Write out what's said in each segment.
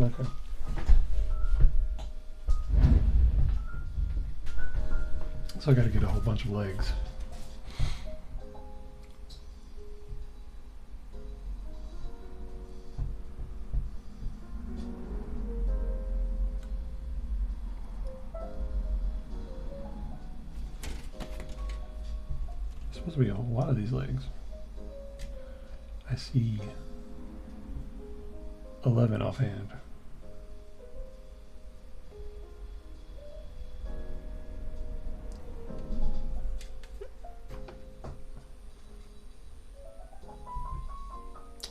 Okay. So I gotta get a whole bunch of legs. Supposed to be a lot of these legs. I see 11 offhand.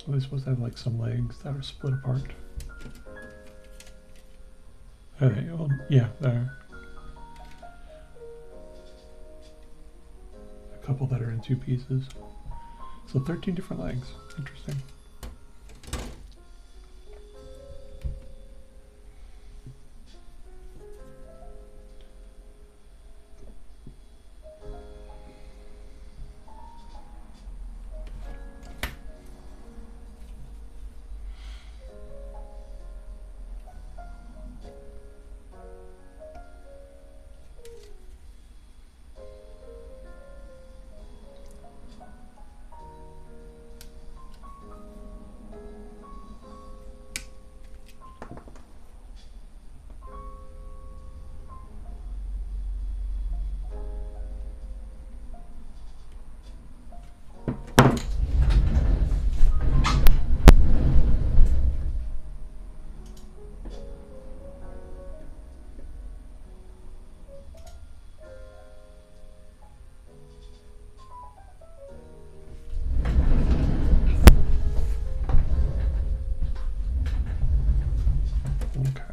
Are they supposed to have like some legs that are split apart? Are they? Well, yeah, there. A couple that are in two pieces. So 13 different legs. Interesting. Okay.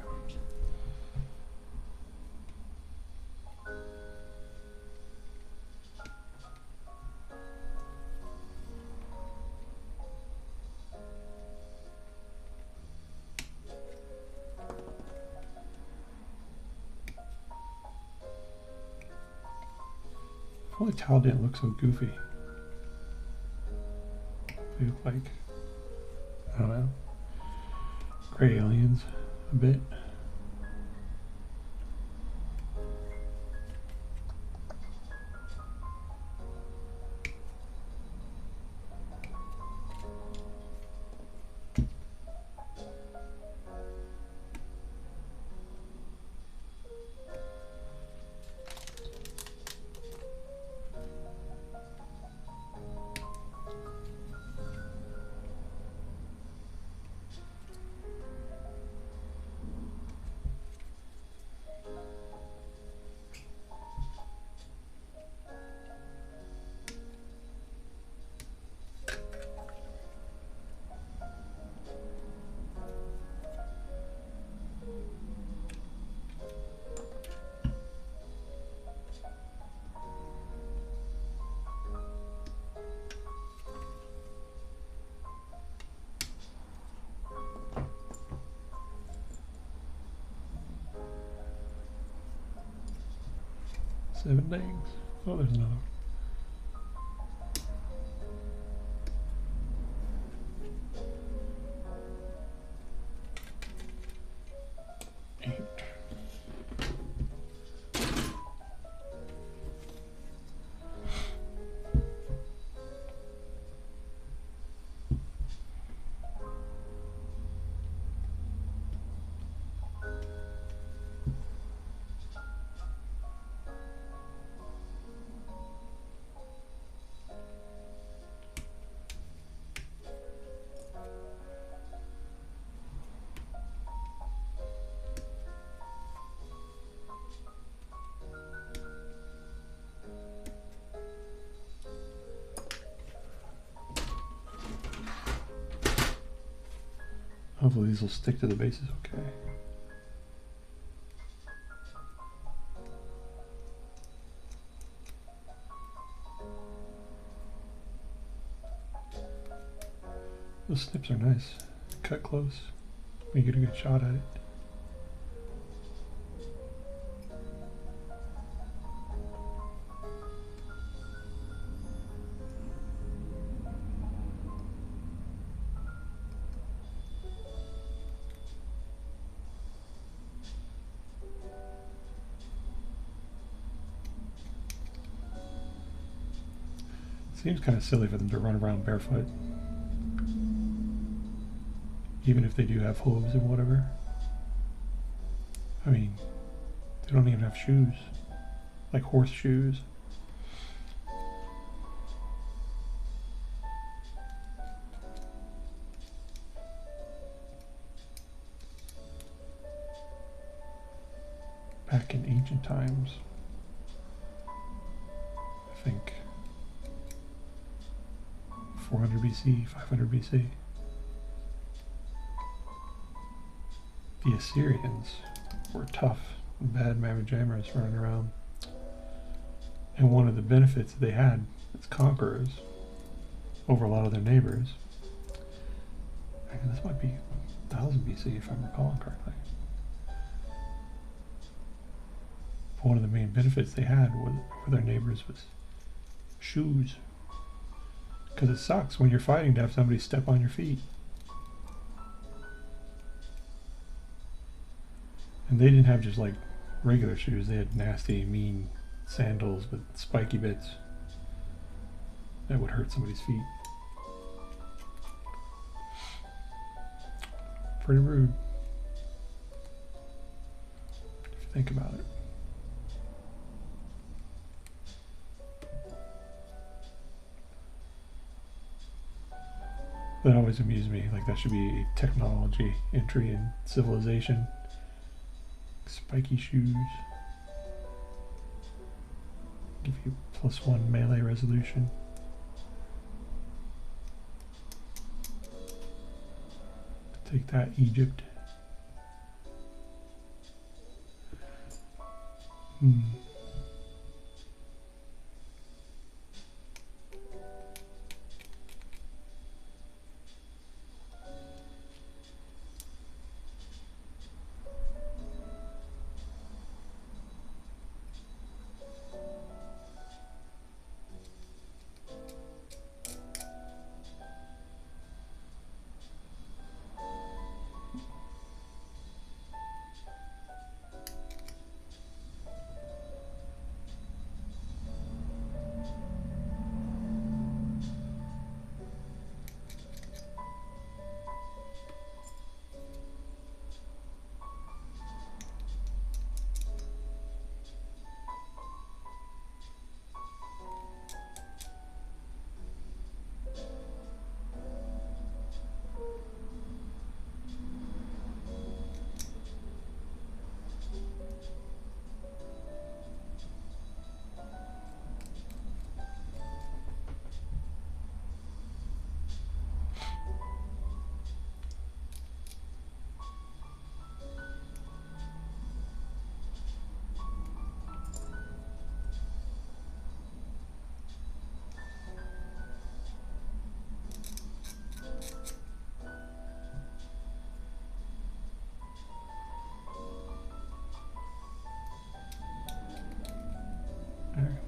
If only Tal didn't look so goofy. They look like, I don't know, gray aliens a bit. Seven legs. Oh, there's another. Eight. Hopefully these will stick to the bases okay. Those snips are nice. Cut close. You get a good shot at it. Seems kind of silly for them to run around barefoot. Even if they do have hooves and whatever. I mean, they don't even have shoes. Like horseshoes. Back in ancient times, I think 400 BC, 500 BC, the Assyrians were tough, bad mamma jammers running around. And one of the benefits they had as conquerors over a lot of their neighbors, this might be 1000 BC if I'm recalling correctly. One of the main benefits they had over their neighbors was shoes. Because it sucks when you're fighting to have somebody step on your feet. And they didn't have just like regular shoes, they had nasty, mean sandals with spiky bits that would hurt somebody's feet. Pretty rude, if you think about it. That always amused me, like that should be a technology entry in civilization. Spiky shoes. Give you +1 melee resolution. Take that, Egypt.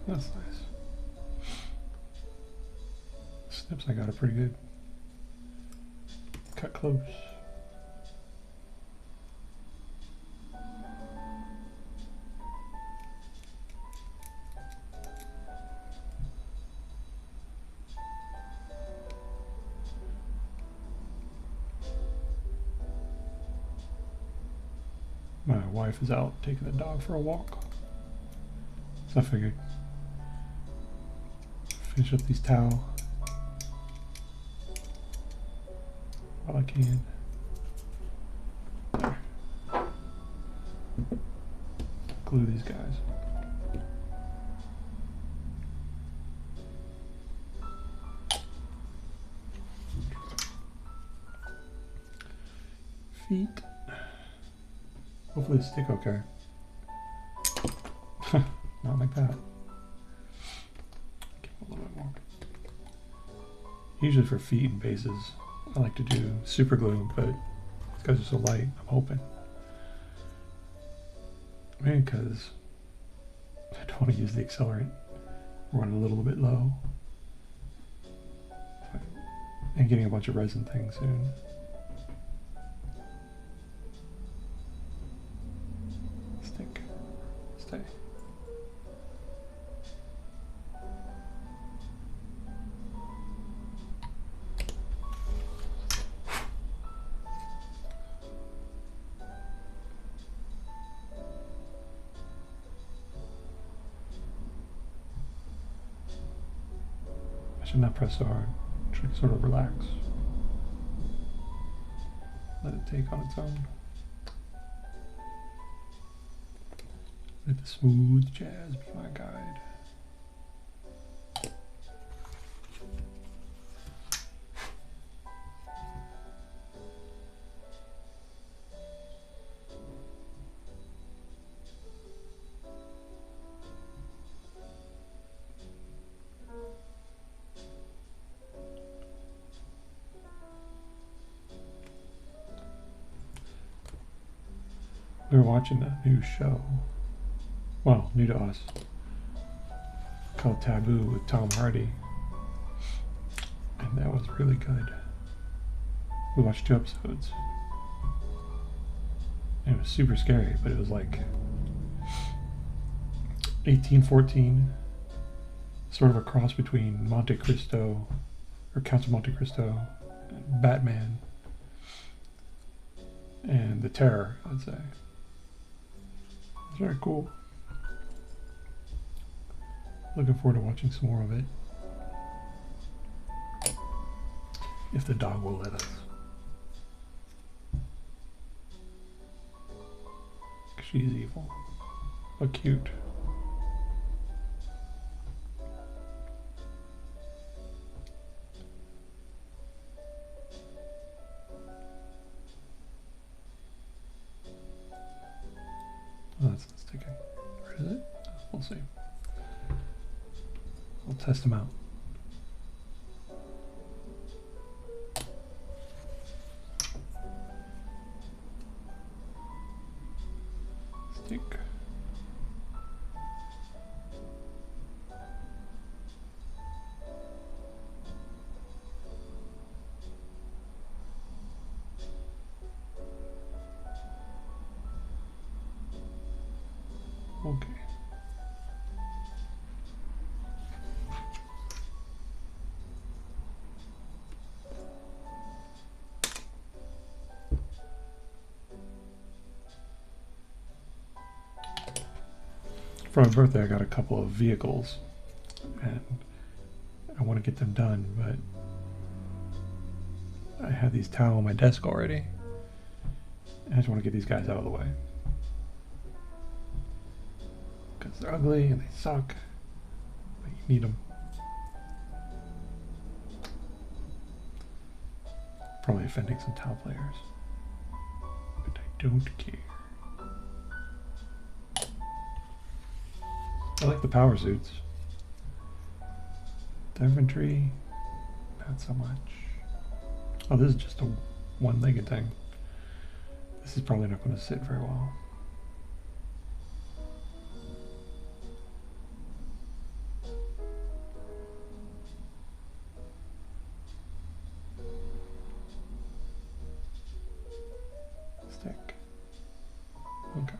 That's nice. Snips I got are pretty good. Cut close. My wife is out taking the dog for a walk. So I figured finish up these towels while I can. There. Glue these guys. Feet. Hopefully they stick okay. Not like that. Give them a little bit more. Usually for feet and bases, I like to do super glue, but these guys are so light, I'm hoping. Maybe because I don't want to use the accelerant. Run a little bit low. And getting a bunch of resin things soon. Stick. Stay. Should not press so hard. Should sort of relax. Let it take on its own. Let the smooth jazz be my guide. We were watching a new show, well, new to us, called Taboo with Tom Hardy, and that was really good. We watched 2 episodes. And it was super scary, but it was like 1814, sort of a cross between Monte Cristo, or Count of Monte Cristo, and Batman, and The Terror, I'd say. It's very cool. Looking forward to watching some more of it. If the dog will let us. She's evil, but cute. Oh, that's not sticking. Where is it? We'll see. We'll test them out. Stick. Okay. For my birthday, I got a couple of vehicles, and I want to get them done, but I have these tile on my desk already. I just want to get these guys out of the way. Because they're ugly and they suck, but you need them. Probably offending some tile players, but I don't care. I like the power suits. The infantry, not so much. Oh, this is just a one-legged thing. This is probably not going to sit very well. Stick. Okay.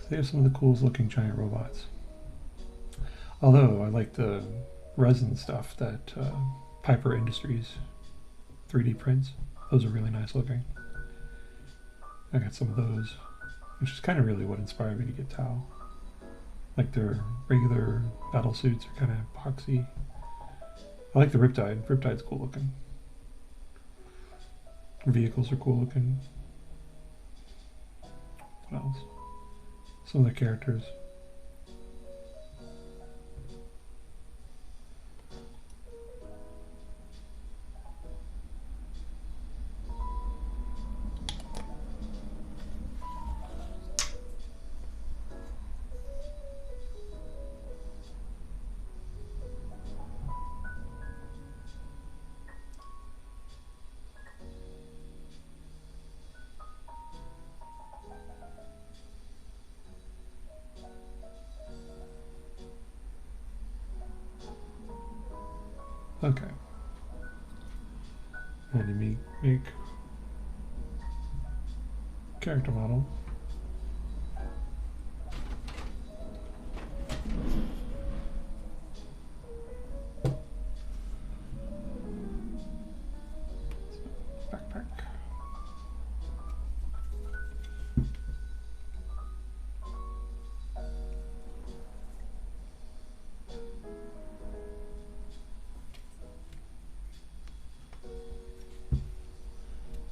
They have some of the coolest looking giant robots. Although I like the resin stuff that Piper Industries 3D prints. Those are really nice looking. I got some of those, which is kind of really what inspired me to get Tau. Like their regular battle suits are kind of epoxy. I like the Riptide. Riptide's cool looking. Vehicles are cool looking. What else? Some of the characters. Okay. And you make character model. Back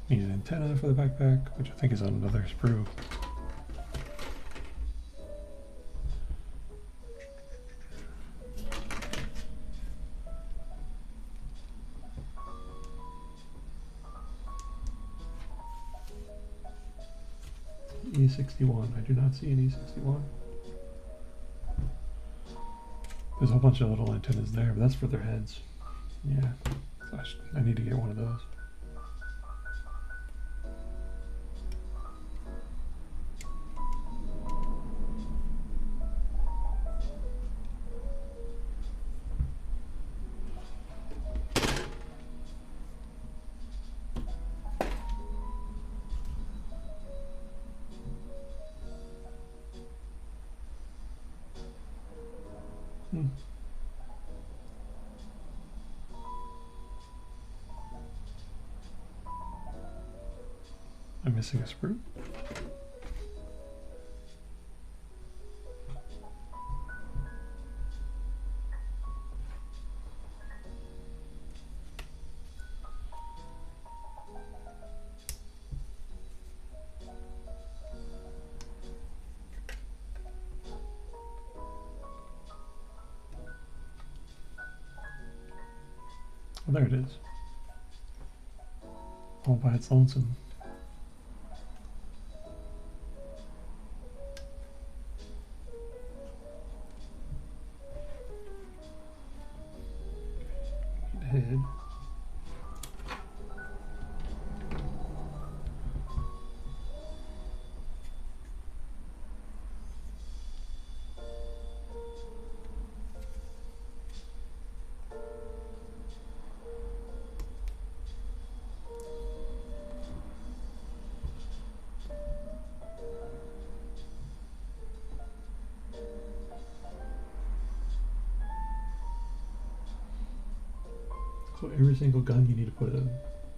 Need an antenna for the backpack, which I think is on another sprue. E61. I do not see an E61. There's a whole bunch of little antennas there, but that's for their heads. Yeah, I need to get one of those. I'm missing a sprue. Oh, there it is. All by its lonesome. Head. So every single gun you need to put a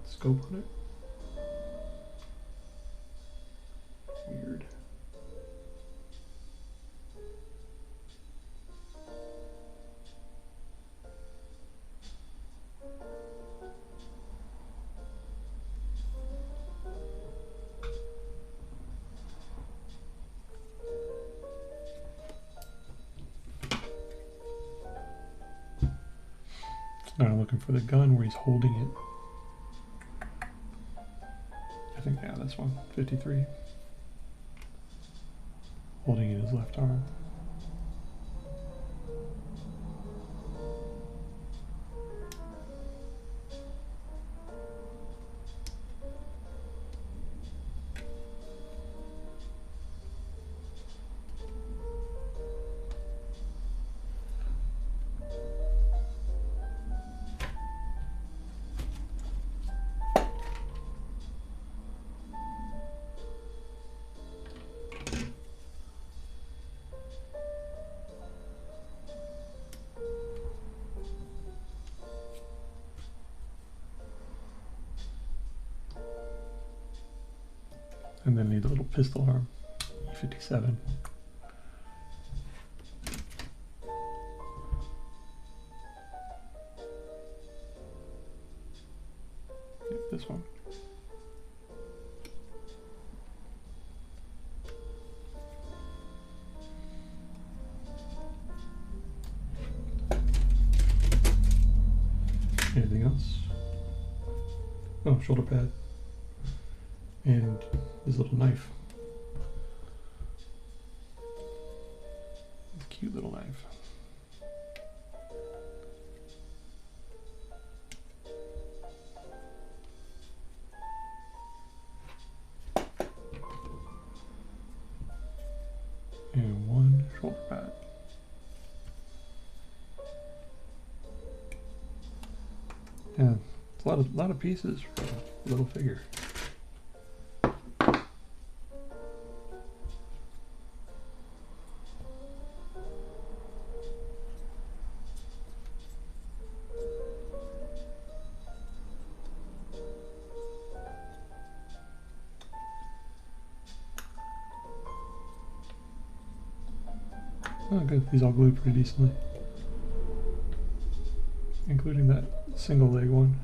scope on it? Weird. Now I'm looking for the gun where he's holding it. I think, yeah, this one, 53. Holding it in his left arm. And then need a little pistol arm, E57. Yep, this one. Anything else? Oh, shoulder pad. And his little knife. Cute little knife. And one shoulder pad. Yeah, it's a lot of pieces for a little figure. Oh, good. He's all glued pretty decently. Including that single leg one.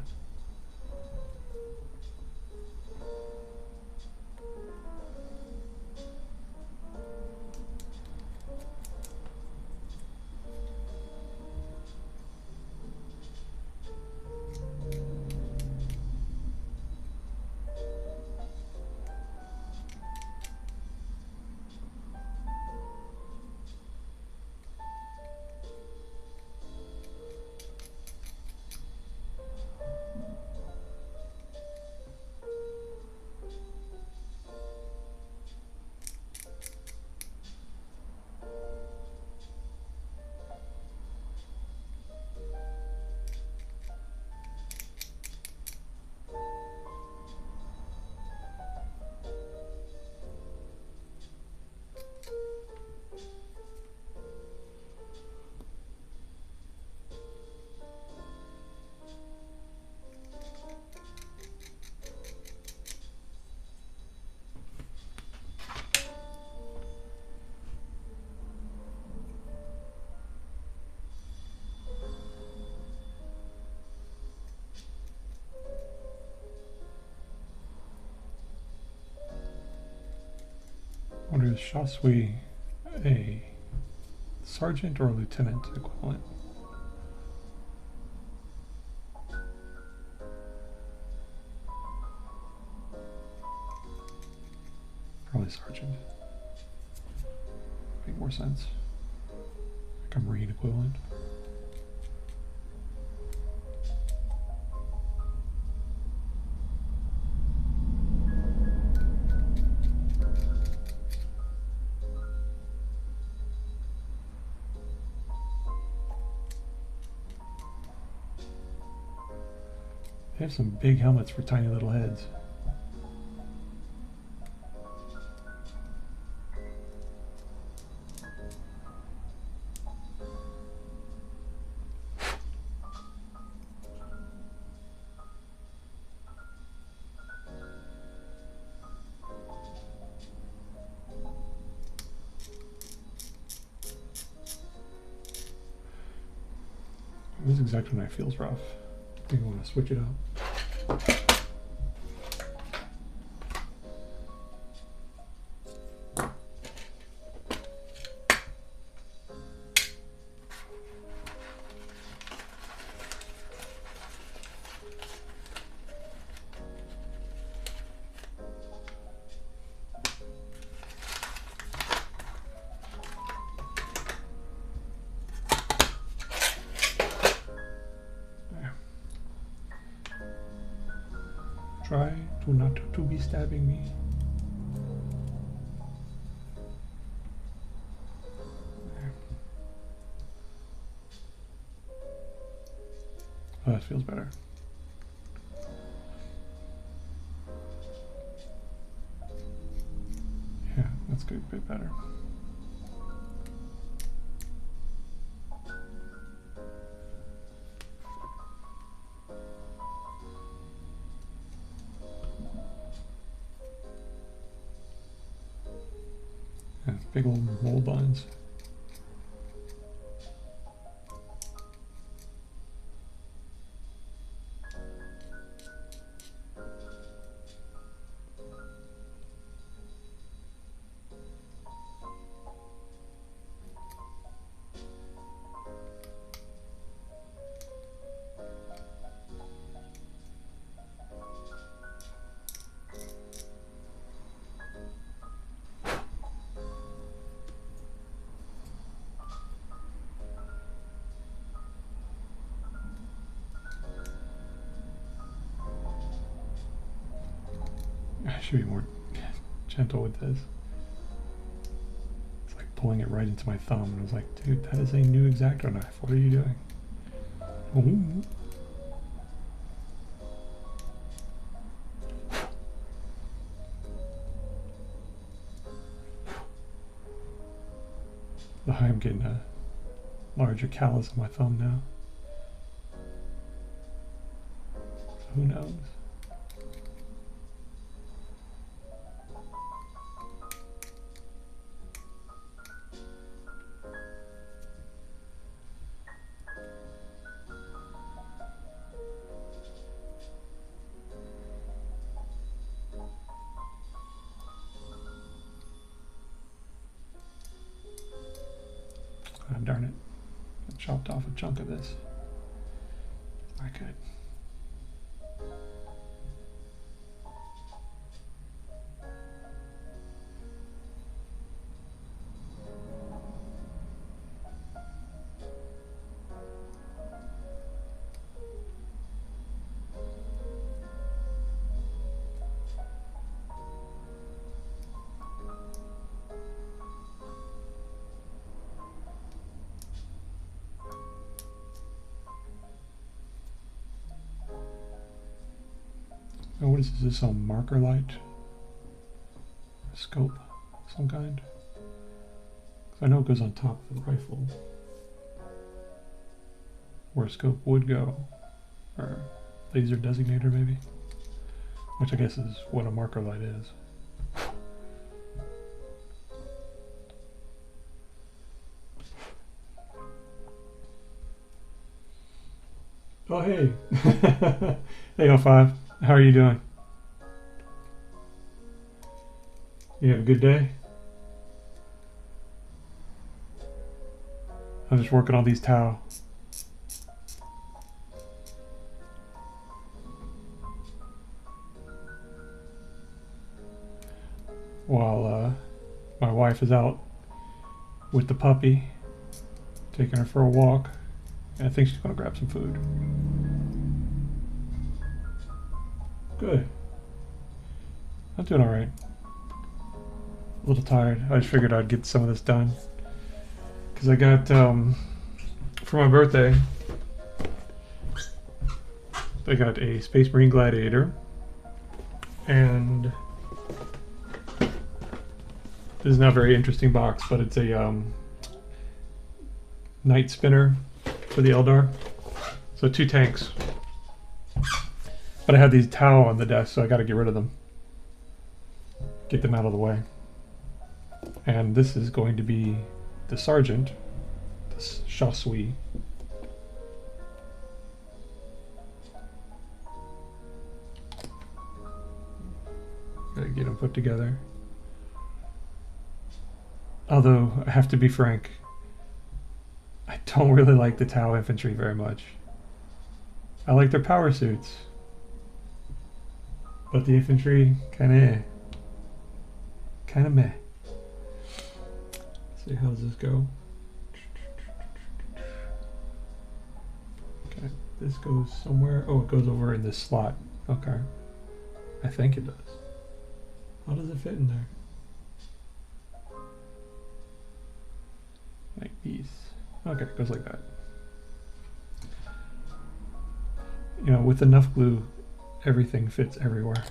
Is Shasui a sergeant or a lieutenant equivalent? Probably sergeant. Make more sense. Like a Marine equivalent. They have some big helmets for tiny little heads. This exact knife feels rough. I think I want to switch it up. Try to not to be stabbing me. Oh, that feels better. Yeah, that's good, a bit better. Big old mold lines. I should be more gentle with this. It's like pulling it right into my thumb, and I was like, dude, that is a new X-Acto knife. What are you doing? Ooh. I'm getting a larger callus on my thumb now. So who knows? Oh, darn it. I chopped off a chunk of this. Not good. Oh, what is this? Is this a marker light? A scope of some kind? 'Cause I know it goes on top of the rifle. Where a scope would go. Or laser designator maybe? Which I guess is what a marker light is. Oh hey! Hey O5, how are you doing? You have a good day? I'm just working on these towel. While my wife is out with the puppy, taking her for a walk. And I think she's going to grab some food. Good. I'm doing all right. A little tired. I just figured I'd get some of this done. Because I got, for my birthday, I got a Space Marine Gladiator. And this is not a very interesting box, but it's a Night Spinner for the Eldar. So 2 tanks. But I had these Tau on the desk, so I got to get rid of them. Get them out of the way. And this is going to be the Sergeant, this Chasseur. Gotta get them put together. Although, I have to be frank, I don't really like the Tau infantry very much. I like their power suits. But the infantry, kinda meh. Let's see, how does this go? Okay, this goes somewhere. Oh, it goes over in this slot. Okay. I think it does. How does it fit in there? Like these. Okay, it goes like that. You know, with enough glue, everything fits everywhere.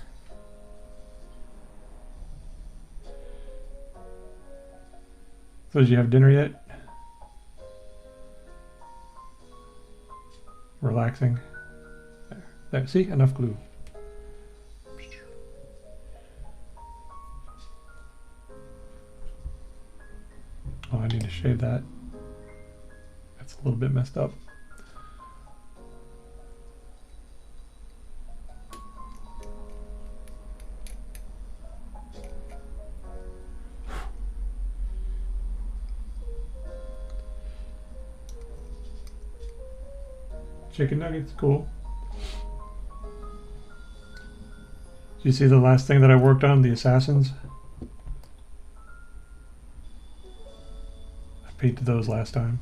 So did you have dinner yet? Relaxing. There, see? Enough glue. Oh, I need to shave that. That's a little bit messed up. Chicken nuggets, cool. Did you see the last thing that I worked on, the assassins? I painted those last time.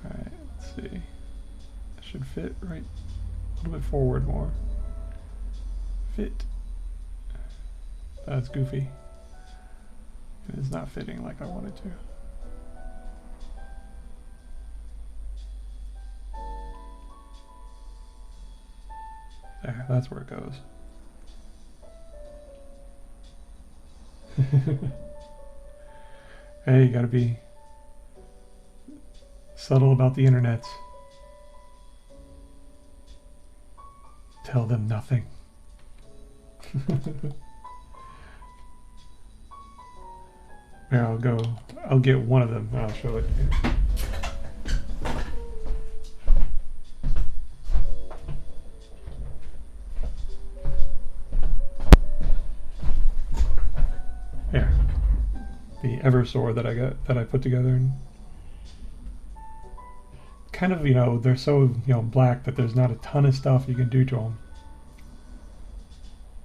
Alright, let's see. That should fit right a little bit forward more. Fit. That's goofy. It is not fitting like I wanted to. There, that's where it goes. Hey, you gotta be subtle about the internets. Tell them nothing. Here, I'll get one of them and I'll show it. Here, the Eversor that I put together, and kind of, you know, they're so, you know, black that there's not a ton of stuff you can do to them.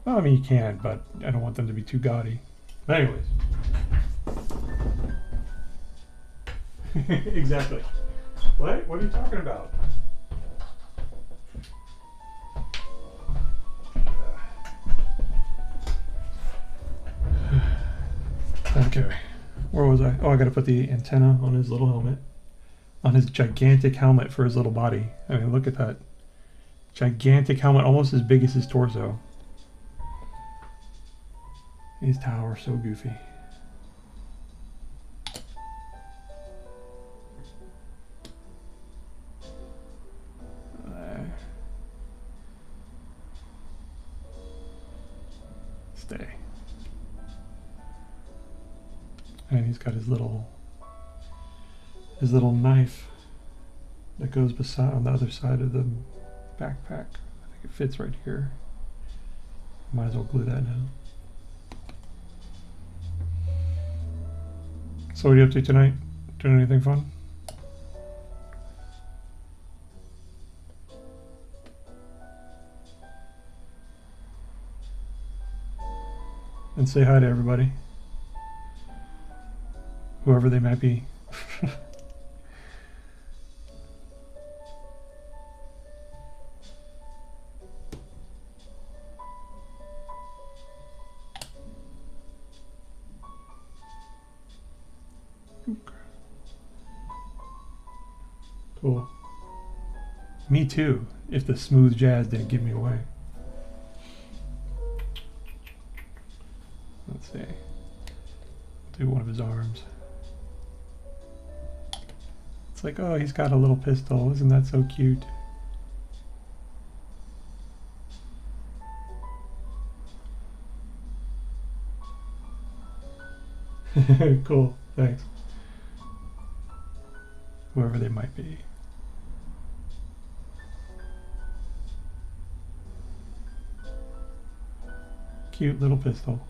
Well, I mean, you can, but I don't want them to be too gaudy. But anyways. Exactly. What? What are you talking about? Okay, where was I? Oh, I gotta put the antenna on his little helmet. On his gigantic helmet for his little body. I mean, look at that. Gigantic helmet, almost as big as his torso. These towers are so goofy. There. Stay. And he's got his little knife that goes beside on the other side of the backpack. I think it fits right here. Might as well glue that now. So what are you up to tonight? Doing anything fun? And say hi to everybody. Whoever they might be. Cool. Me too, if the smooth jazz didn't give me away. Let's see. I'll do one of his arms. It's like, oh, he's got a little pistol. Isn't that so cute? Cool, thanks. Whoever they might be. Cute little pistol.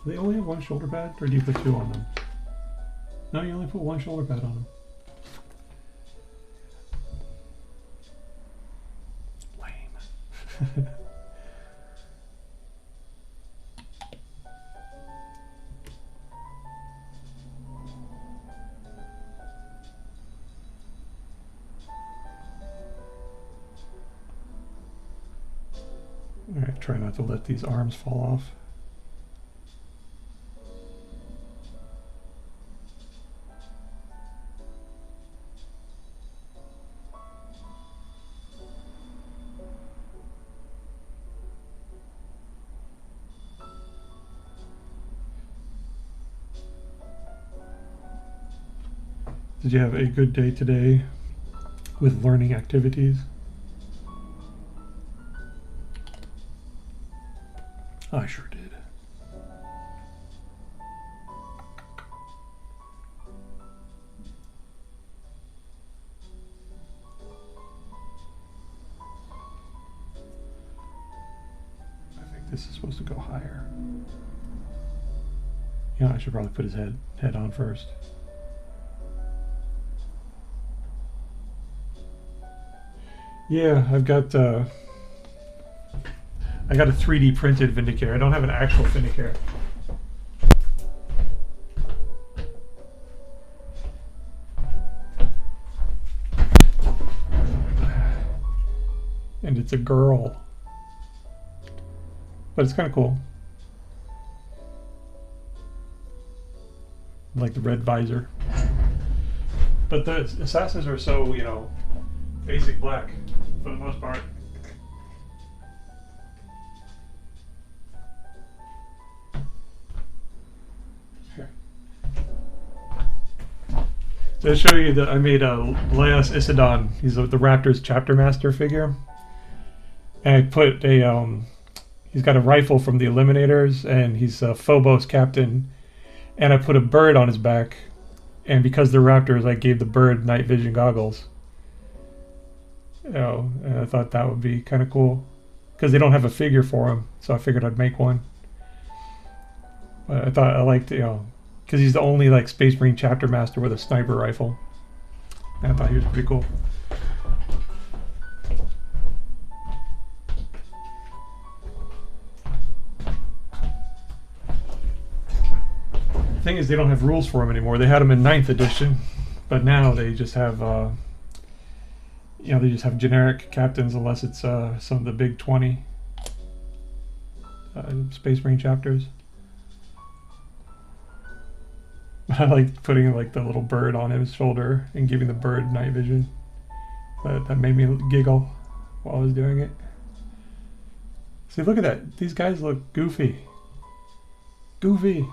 Do they only have one shoulder pad, or do you put two on them? No, you only put one shoulder pad on them. Lame. Alright, try not to let these arms fall off. Did you have a good day today with learning activities? I sure did. I think this is supposed to go higher. Yeah, I should probably put his head on first. Yeah, I got a 3D printed Vindicare. I don't have an actual Vindicare. And it's a girl. But it's kind of cool. Like the red visor. But the assassins are so, you know, basic black for the most part. Here. To show you that I made a Laios Isidon. He's the Raptors chapter master figure. And I put a he's got a rifle from the Eliminators, and he's a Phobos captain. And I put a bird on his back, and because they're Raptors, I gave the bird night vision goggles. You know, and I thought that would be kind of cool because they don't have a figure for him, so I figured I'd make one. But I thought I liked, you know, because he's the only like Space Marine chapter master with a sniper rifle. And I thought he was pretty cool. The thing is, they don't have rules for him anymore. They had them in 9th edition, but now they just have. You know, they just have generic captains unless it's some of the big 20 Space Marine chapters. I like putting like the little bird on his shoulder and giving the bird night vision. But that made me giggle while I was doing it. See, look at that. These guys look goofy. Goofy.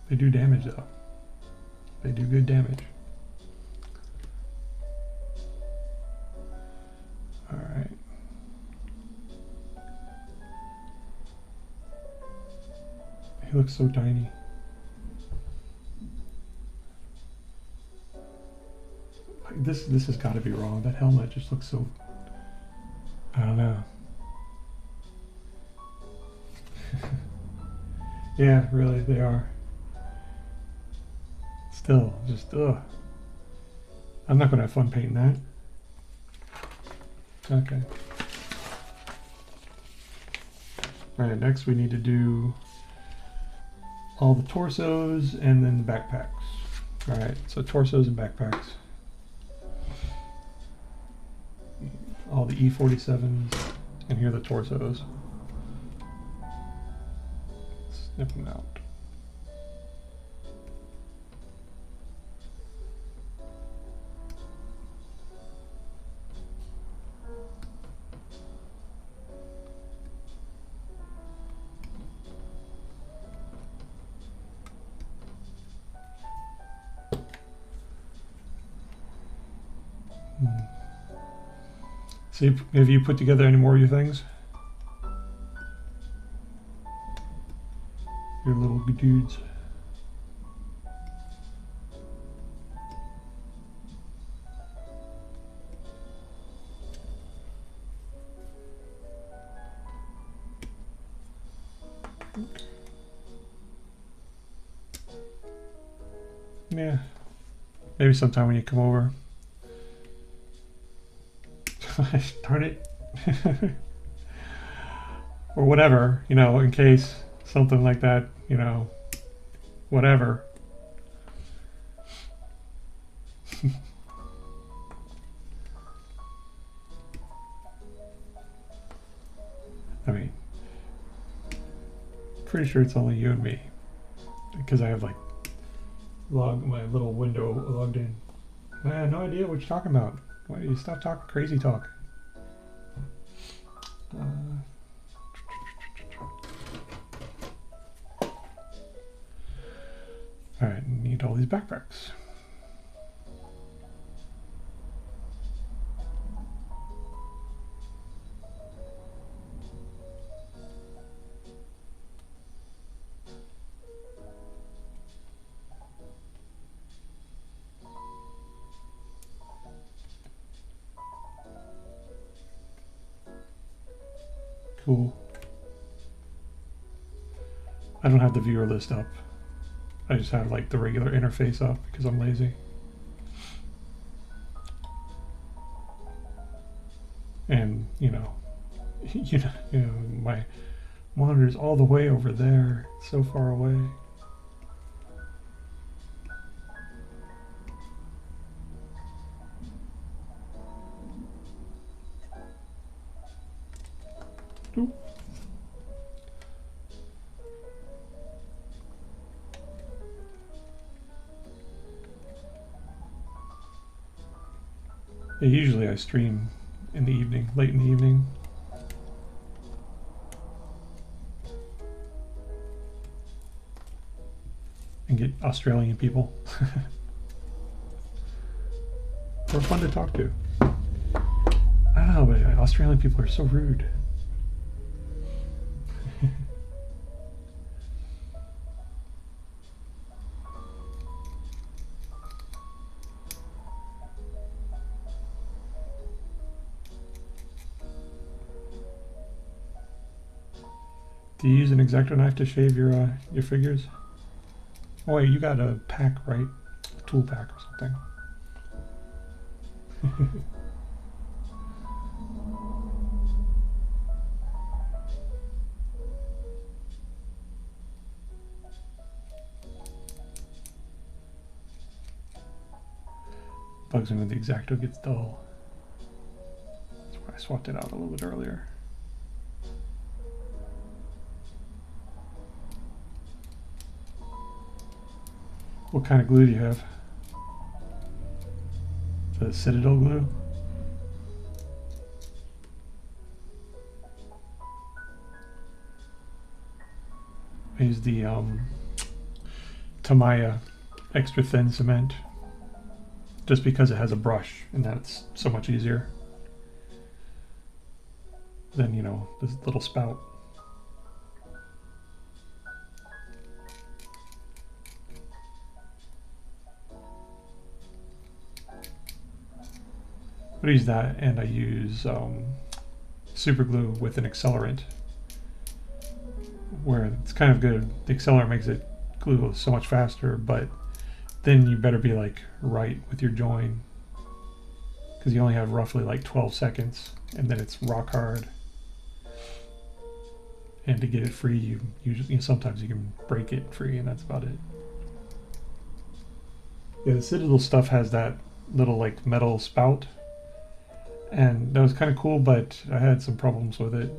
They do damage though. They do good damage. Alright. He looks so tiny. Like this has got to be wrong. That helmet just looks so... I don't know. Yeah, really, they are. Still, just, ugh. I'm not going to have fun painting that. Okay. Alright, next we need to do all the torsos and then the backpacks. Alright, so torsos and backpacks. All the E47s, and here are the torsos. Snip them out. See, have you put together any more of your things? Your little dudes. Yeah, maybe sometime when you come over. Darn it. Or whatever, you know, in case something like that, you know, whatever. I mean, pretty sure it's only you and me, because I have like my little window logged in. I have no idea what you're talking about. Why do you stop talking crazy talk? Alright, need all these backpacks. Cool. I don't have the viewer list up. I just have like the regular interface up because I'm lazy. And you know, my monitor's all the way over there, so far away. Oop. Yeah, usually I stream in the evening, late in the evening. And get Australian people. They're fun to talk to. I don't know, but Australian people are so rude. Do you use an X-Acto knife to shave your figures? Oh wait, you got a pack, right? A tool pack or something. Bugs me when the X-Acto gets dull. That's why I swapped it out a little bit earlier. What kind of glue do you have? The Citadel glue? I use the Tamiya extra thin cement just because it has a brush and that's so much easier than, you know, this little spout. I use that, and I use super glue with an accelerant. where it's kind of good. The accelerator makes it glue so much faster, but then you better be like right with your join, because you only have roughly like 12 seconds, and then it's rock hard. And to get it free, you usually, sometimes you can break it free, and that's about it. Yeah, the Citadel stuff has that little like metal spout, and that was kind of cool, but I had some problems with it.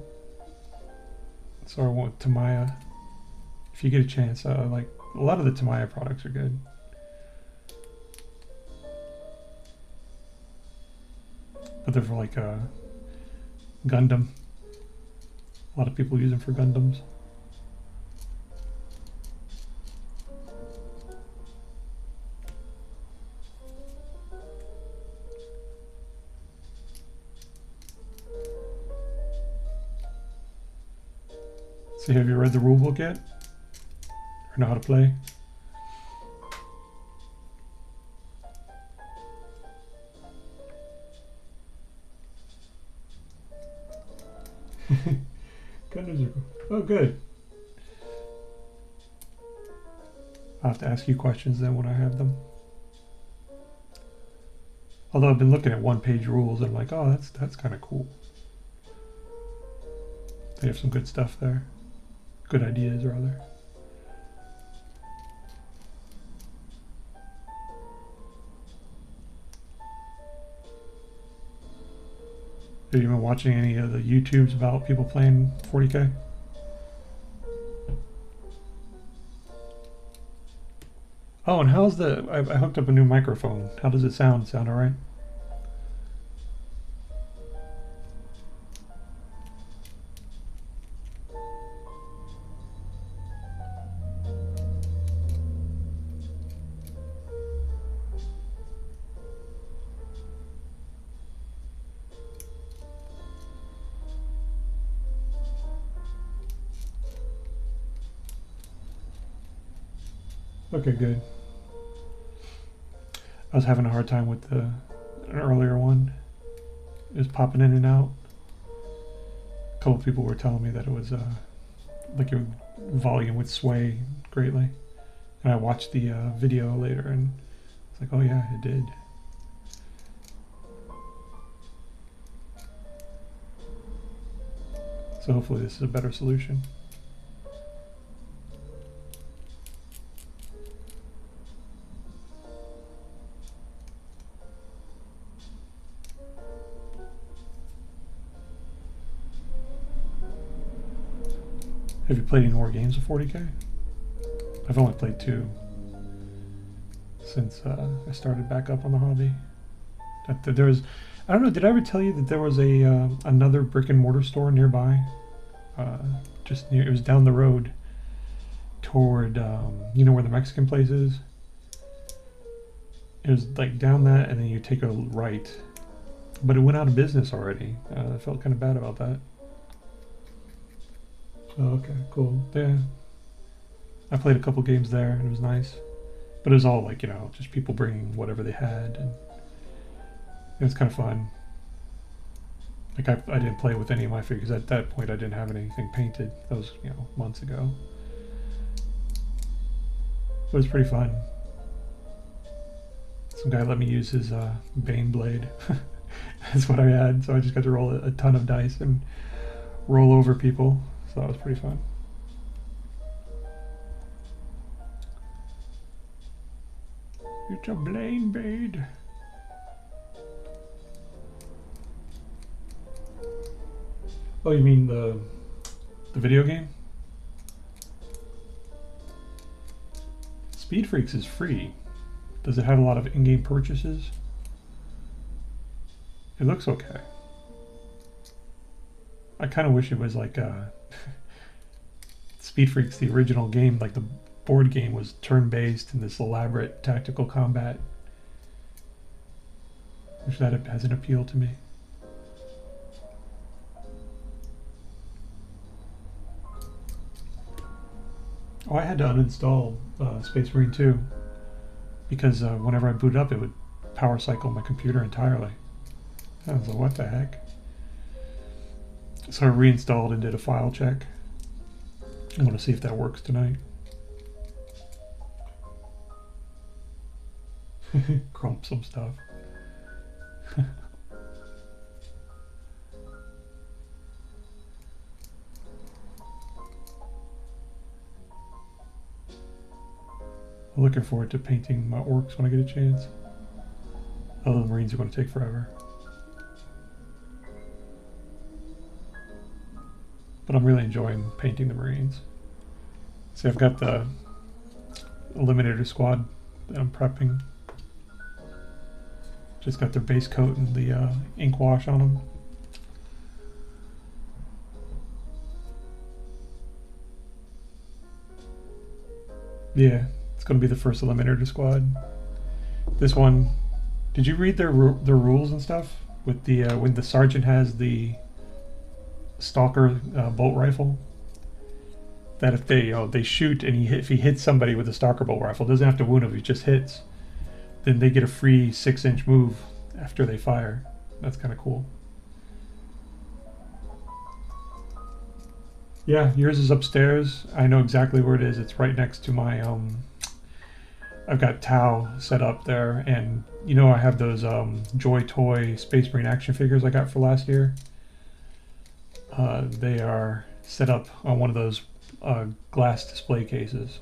So I went with Tamiya. If you get a chance, like a lot of the Tamiya products are good. But they're for like Gundam. A lot of people use them for Gundams. So have you read the rulebook yet? Or know how to play? Gundams are cool. Oh, good. I'll have to ask you questions then when I have them. Although I've been looking at one-page rules and I'm like, oh, that's kind of cool. They have some good stuff there. Good ideas, rather. Have you been watching any of the YouTubes about people playing 40K? Oh, and how's the... I hooked up a new microphone. How does it sound? Sound alright? Okay, good. I was having a hard time with an earlier one. It was popping in and out. A couple people were telling me that it was like your volume would sway greatly. And I watched the video later and it's like, oh yeah, it did. So hopefully this is a better solution. Have you played any more games of 40K? I've only played 2 since I started back up on the hobby. There was, I don't know, did I ever tell you that there was a another brick and mortar store nearby? Just near, it was down the road toward, you know where the Mexican place is? It was like down that and then you take a right. But it went out of business already. I felt kind of bad about that. Oh, okay, cool. Yeah. I played a couple games there and it was nice. But it was all like, you know, just people bringing whatever they had. And it was kind of fun. Like I didn't play with any of my figures. At that point I didn't have anything painted. That was, you know, months ago. It was pretty fun. Some guy let me use his Bane blade. That's what I had. So I just got to roll a ton of dice and roll over people. So that was pretty fun. It's a blade. Oh, you mean the video game? Speed Freaks is free. Does it have a lot of in-game purchases? It looks okay. I kind of wish it was like Speed Freaks, the original game, like the board game was turn-based and this elaborate tactical combat. Which that has an appeal to me. Oh, I had to uninstall Space Marine 2 because whenever I booted up, it would power cycle my computer entirely. I was like, what the heck? So I reinstalled and did a file check. I'm going to see if that works tonight. Crump some stuff. I'm looking forward to painting my orcs when I get a chance. Although the Marines are going to take forever. But I'm really enjoying painting the Marines. See, I've got the Eliminator squad that I'm prepping. Just got their base coat and the ink wash on them. Yeah, it's going to be the first Eliminator squad. This one, did you read their rules and stuff? With the when the sergeant has the stalker bolt rifle, that if they shoot and if he hits somebody with a stalker bolt rifle, doesn't have to wound him, he just hits, then they get a free 6-inch move after they fire. That's kind of cool. Yeah, yours is upstairs. I know exactly where it is. It's right next to my I've got Tau set up there, and you know I have those Joy Toy Space Marine action figures I got for last year. They are set up on one of those glass display cases,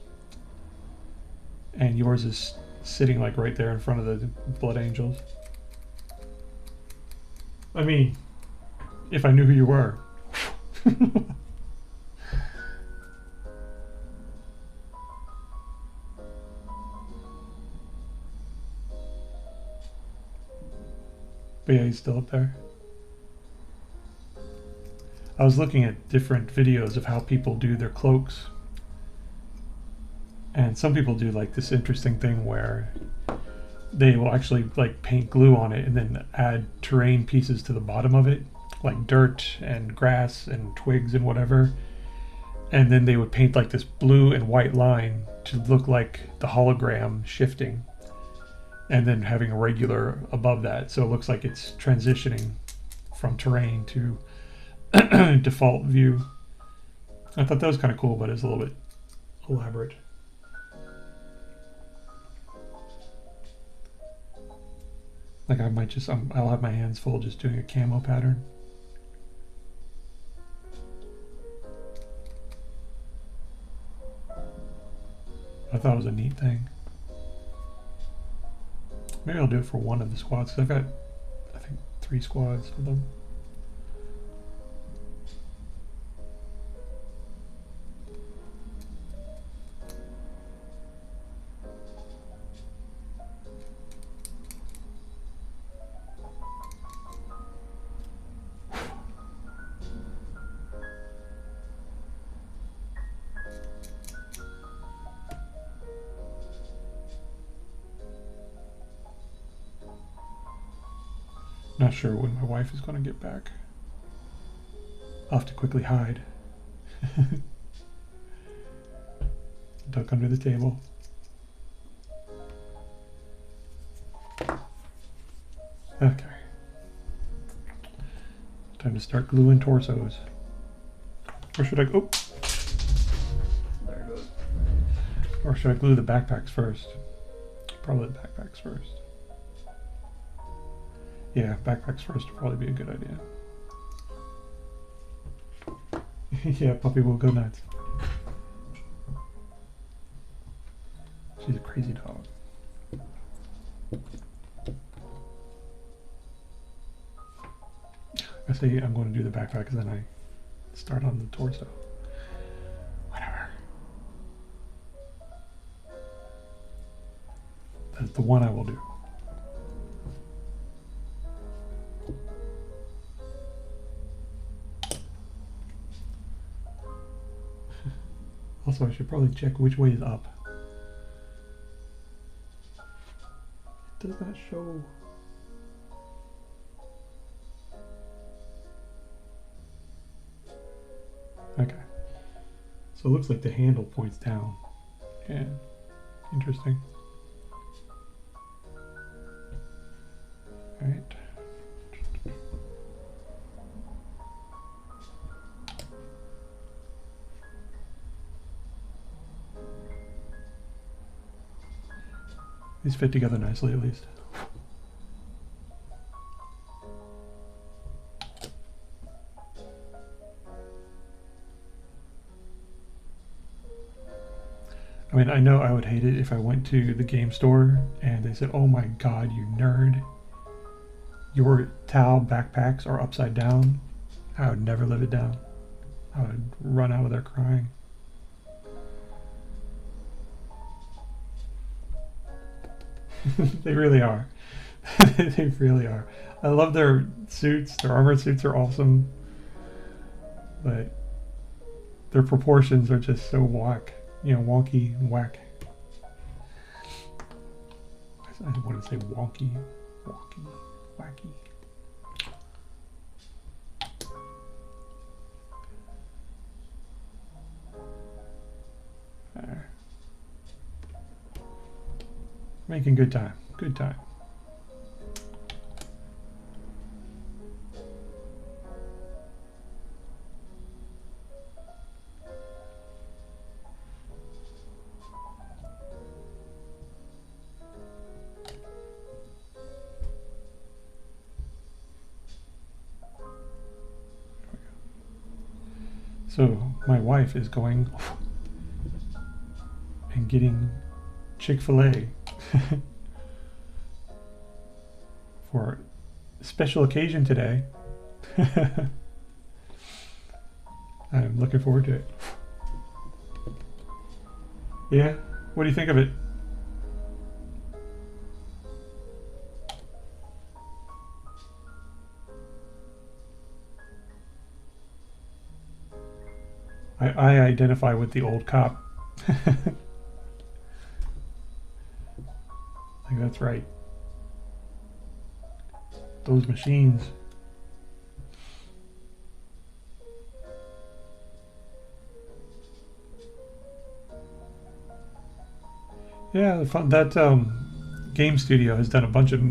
and yours is sitting like right there in front of the Blood Angels. I mean, if I knew who you were. But yeah, he's still up there. I was looking at different videos of how people do their cloaks. And some people do like this interesting thing where they will actually like paint glue on it and then add terrain pieces to the bottom of it, like dirt and grass and twigs and whatever. And then they would paint like this blue and white line to look like the hologram shifting, and then having a regular above that, so it looks like it's transitioning from terrain to default view. I thought that was kind of cool, but it's a little bit elaborate. Like I might just, I'll have my hands full just doing a camo pattern. I thought it was a neat thing. Maybe I'll do it for one of the squads, because I've got, I think, 3 squads of them. Not sure when my wife is going to get back. I'll have to quickly hide. Duck under the table. Okay. Time to start gluing torsos. Or should I go? There it goes. Or should I glue the backpacks first? Probably the backpacks first. Yeah, backpacks first would probably be a good idea. Yeah, puppy will go nuts. She's a crazy dog. I say I'm going to do the backpack, and then I start on the torso. Whatever. That's the one I will do. Also, I should probably check which way is up. It does not show. Okay. So it looks like the handle points down. Yeah. Interesting. All right. These fit together nicely, at least. I mean, I know I would hate it if I went to the game store and they said, "Oh my God, you nerd! Your Tau backpacks are upside down." I would never live it down. I would run out of there crying. They really are. They really are. I love their suits. Their armored suits are awesome. But their proportions are just so whack. You know, wonky and whack. I want to say wonky. Wonky. Wacky. There. Making good time. Good time. So my wife is going and getting Chick-fil-A for a special occasion today. I'm looking forward to it. Yeah? What do you think of it? I identify with the old cop. I think that's right. Those machines. Yeah, the fun, that game studio has done a bunch of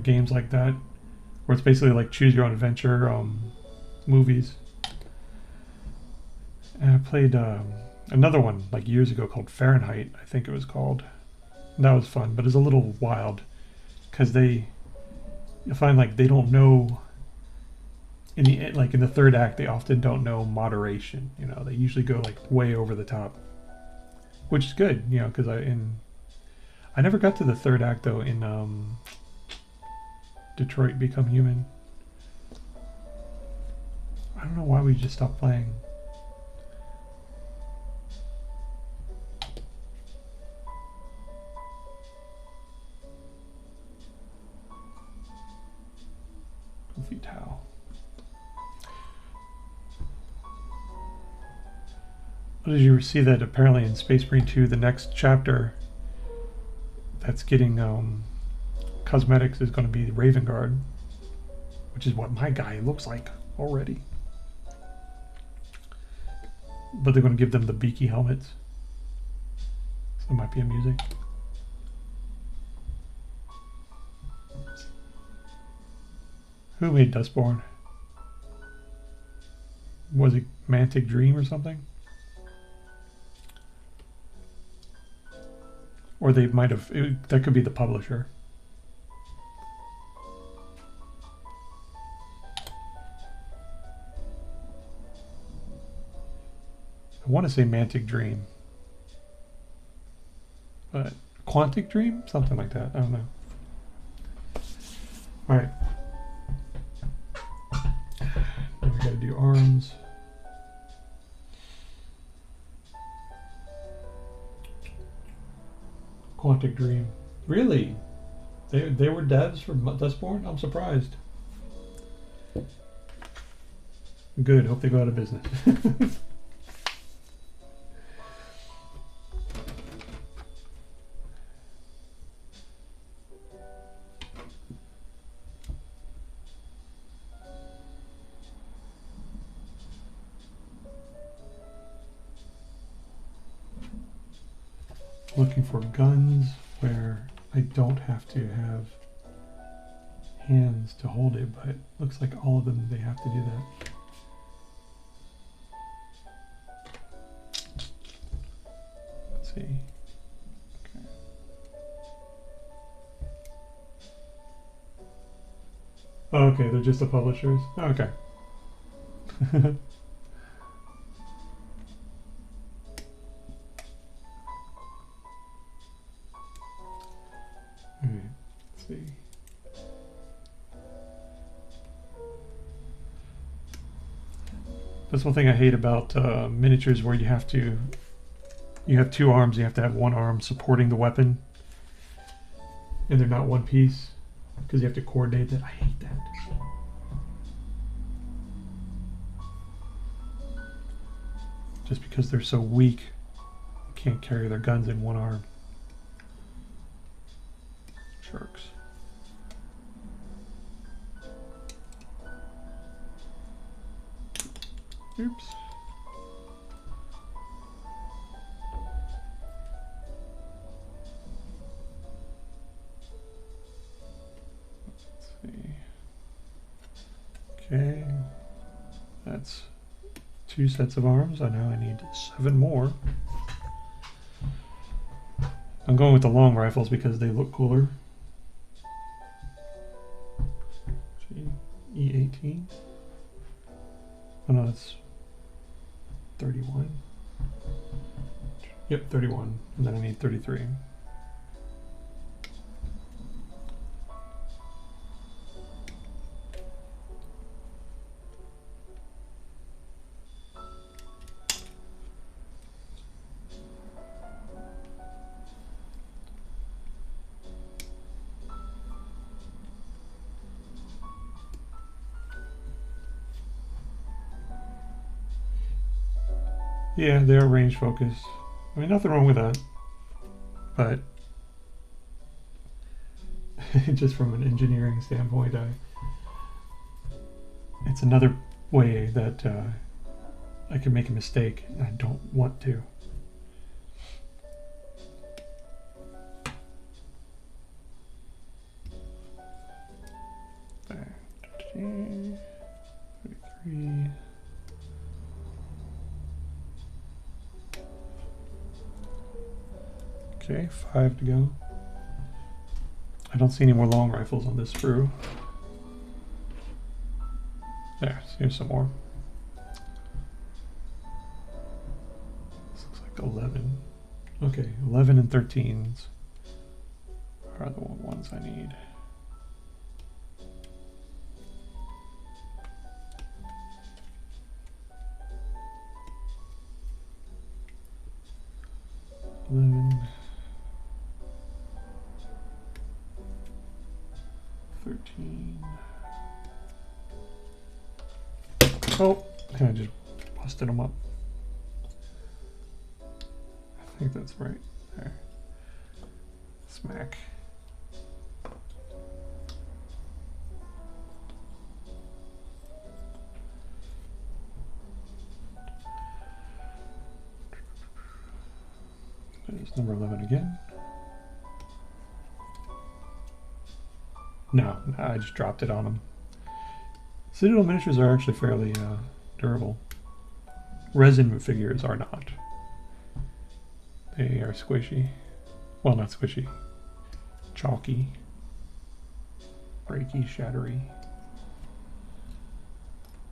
games like that, where it's basically like choose your own adventure movies. And I played another one like years ago called Fahrenheit, I think it was called. And that was fun, but it's a little wild because you find like they don't know in the third act they often don't know moderation. You know, they usually go like way over the top, which is good. You know, because I never got to the third act though in Detroit Become Human. I don't know why we just stopped playing. Goofy Tau. Did you see that apparently in Space Marine 2, the next chapter that's getting cosmetics is going to be the Raven Guard, which is what my guy looks like already. But they're going to give them the beaky helmets. So it might be amusing. Who made Dustborn? Was it Mantic Dream or something? Or they might have, that could be the publisher. I want to say Mantic Dream. But Quantic Dream? Something like that. I don't know. Alright. Now we gotta do arms. Quantic Dream. Really? They were devs for Dustborn? I'm surprised. Good. Hope they go out of business. Looking for guns where I don't have to have hands to hold it, but looks like all of them they have to do that. Let's see. Okay. Oh, okay, they're just the publishers. Oh, okay. Alright, let's see. That's one thing I hate about miniatures, where you have two arms, you have to have one arm supporting the weapon, and they're not one piece, because you have to coordinate that. I hate that. Just because they're so weak, they can't carry their guns in one arm. Sharks. Oops. Let's see. Okay. That's 2 sets of arms. I know I need 7 more. I'm going with the long rifles because they look cooler. E18. Oh no, that's 31. Yep, 31. And then I need 33. Yeah, they're range focused. I mean, nothing wrong with that. But just from an engineering standpoint, it's another way that I can make a mistake, and I don't want to. There. 33. Okay, 5 to go. I don't see any more long rifles on this sprue. There, here's some more. This looks like 11. Okay, 11 and 13s are the ones I need. Oh, I just busted them up. I think that's right. There. Smack. There's number 11 again. No, I just dropped it on them. Citadel miniatures are actually fairly durable. Resin figures are not. They are squishy. Well, not squishy. Chalky. Breaky, shattery.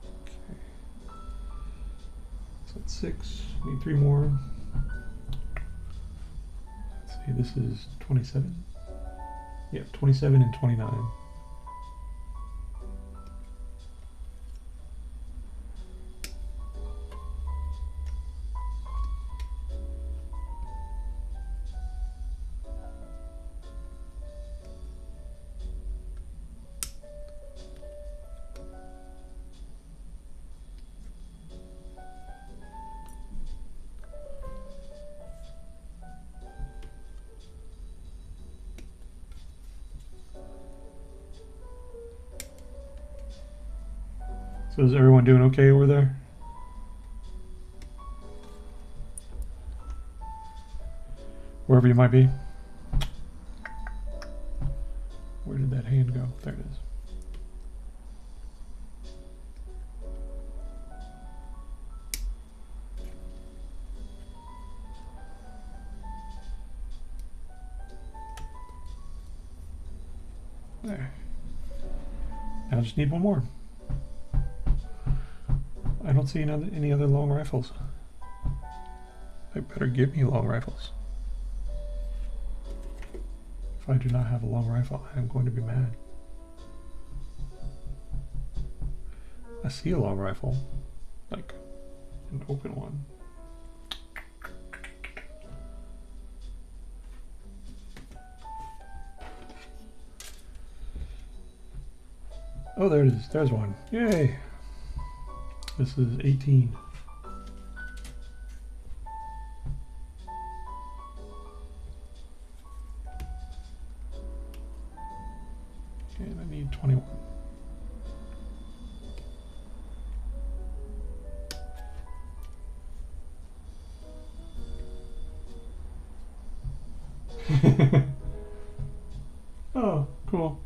Okay. So that's 6. Need 3 more. Let's see, this is 27. Yeah, 27 and 29. So is everyone doing okay over there? Wherever you might be. Where did that hand go? There it is. There. I just need one more. I don't see any other long rifles. They better give me long rifles. If I do not have a long rifle, I am going to be mad. I see a long rifle, like an open one. Oh, there it is. There's one. Yay! This is 18. And I need 21. Oh, cool.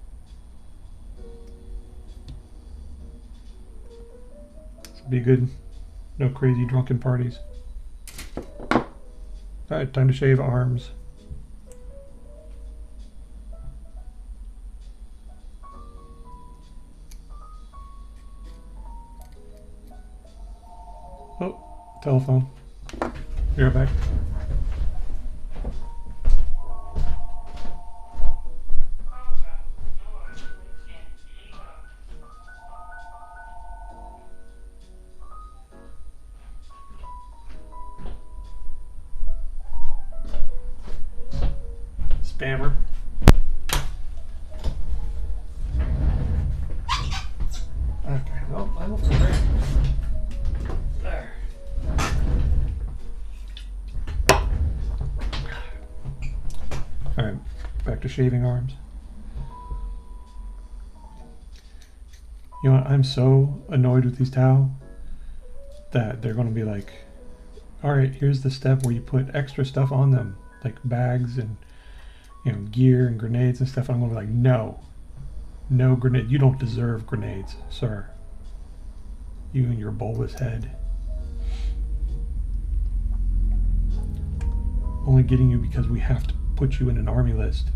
This will be good. No crazy drunken parties. Alright, time to shave arms. Oh, telephone. Be right back. Spammer. Okay, well, I will figure it. There. Alright, back to shaving arms. You know what, I'm so annoyed with these Tau that they're going to be like, alright, here's the step where you put extra stuff on them, like bags and gear and grenades and stuff. I'm going to be like, no. No grenade. You don't deserve grenades, sir. You and your bulbous head. Only getting you because we have to put you in an army list.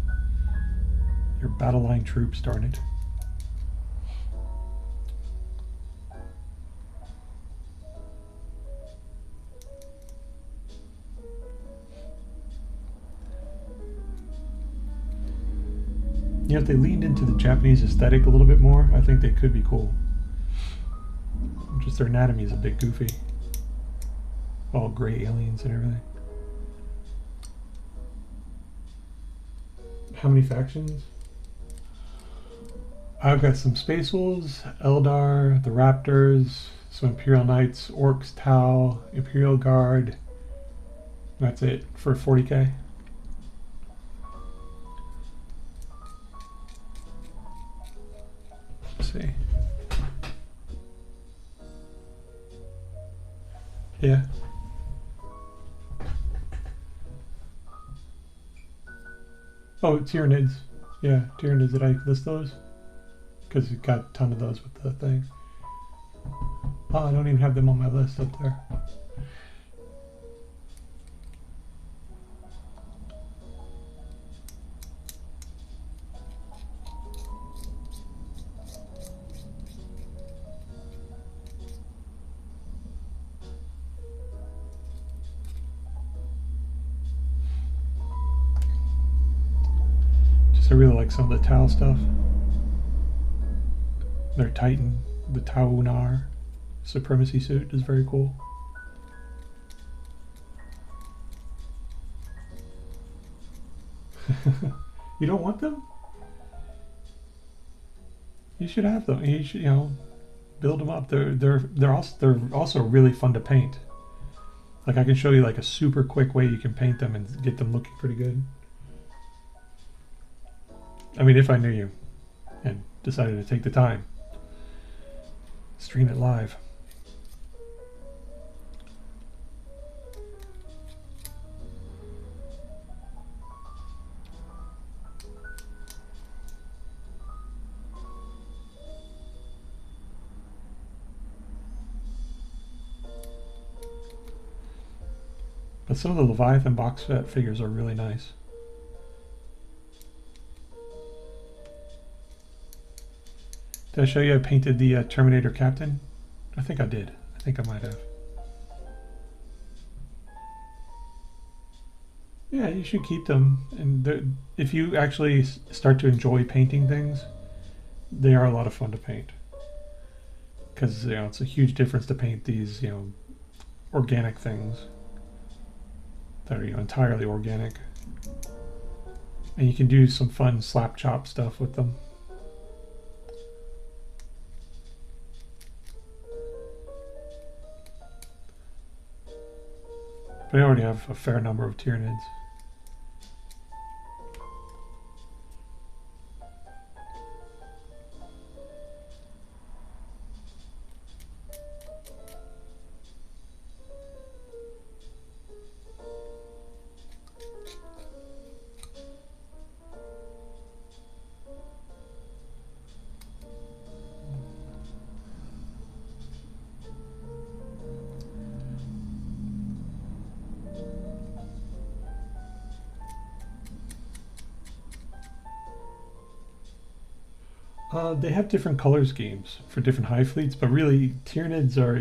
You're battle line troops, darn it. You know, if they leaned into the Japanese aesthetic a little bit more, I think they could be cool. Just their anatomy is a bit goofy. All gray aliens and everything. How many factions? I've got some Space Wolves, Eldar, the Raptors, some Imperial Knights, Orcs, Tau, Imperial Guard. That's it for 40k. See. Yeah. Oh, Tyranids. Yeah, Tyranids. Did I list those? Because it got a ton of those with the thing. Oh, I don't even have them on my list up there. I really like some of the Tau stuff. Their Titan, the Tau Unar supremacy suit is very cool. You don't want them? You should have them. You should, build them up. They're also really fun to paint. Like I can show you like a super quick way you can paint them and get them looking pretty good. I mean, if I knew you and decided to take the time, stream it live. But some of the Leviathan box set figures are really nice. Did I show you I painted the Terminator Captain? I think I did. I think I might have. Yeah, you should keep them. And if you actually start to enjoy painting things, they are a lot of fun to paint. Because it's a huge difference to paint these organic things that are entirely organic, and you can do some fun slap chop stuff with them. But I already have a fair number of Tyranids. They have different color schemes for different hive fleets, but really Tyranids are,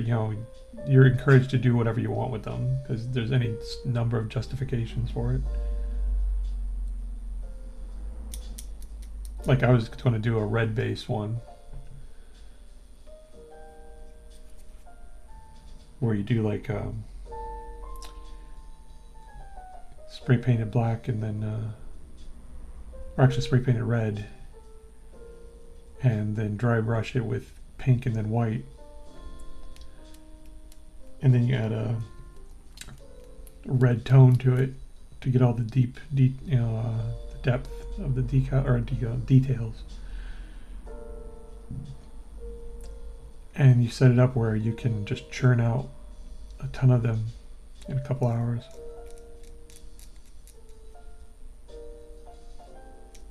you're encouraged to do whatever you want with them because there's any number of justifications for it. Like I was going to do a red base one where you do like spray painted black and then, or actually spray painted red, and then dry brush it with pink and then white, and then you add a red tone to it to get all the the depth of the details. And you set it up where you can just churn out a ton of them in a couple hours,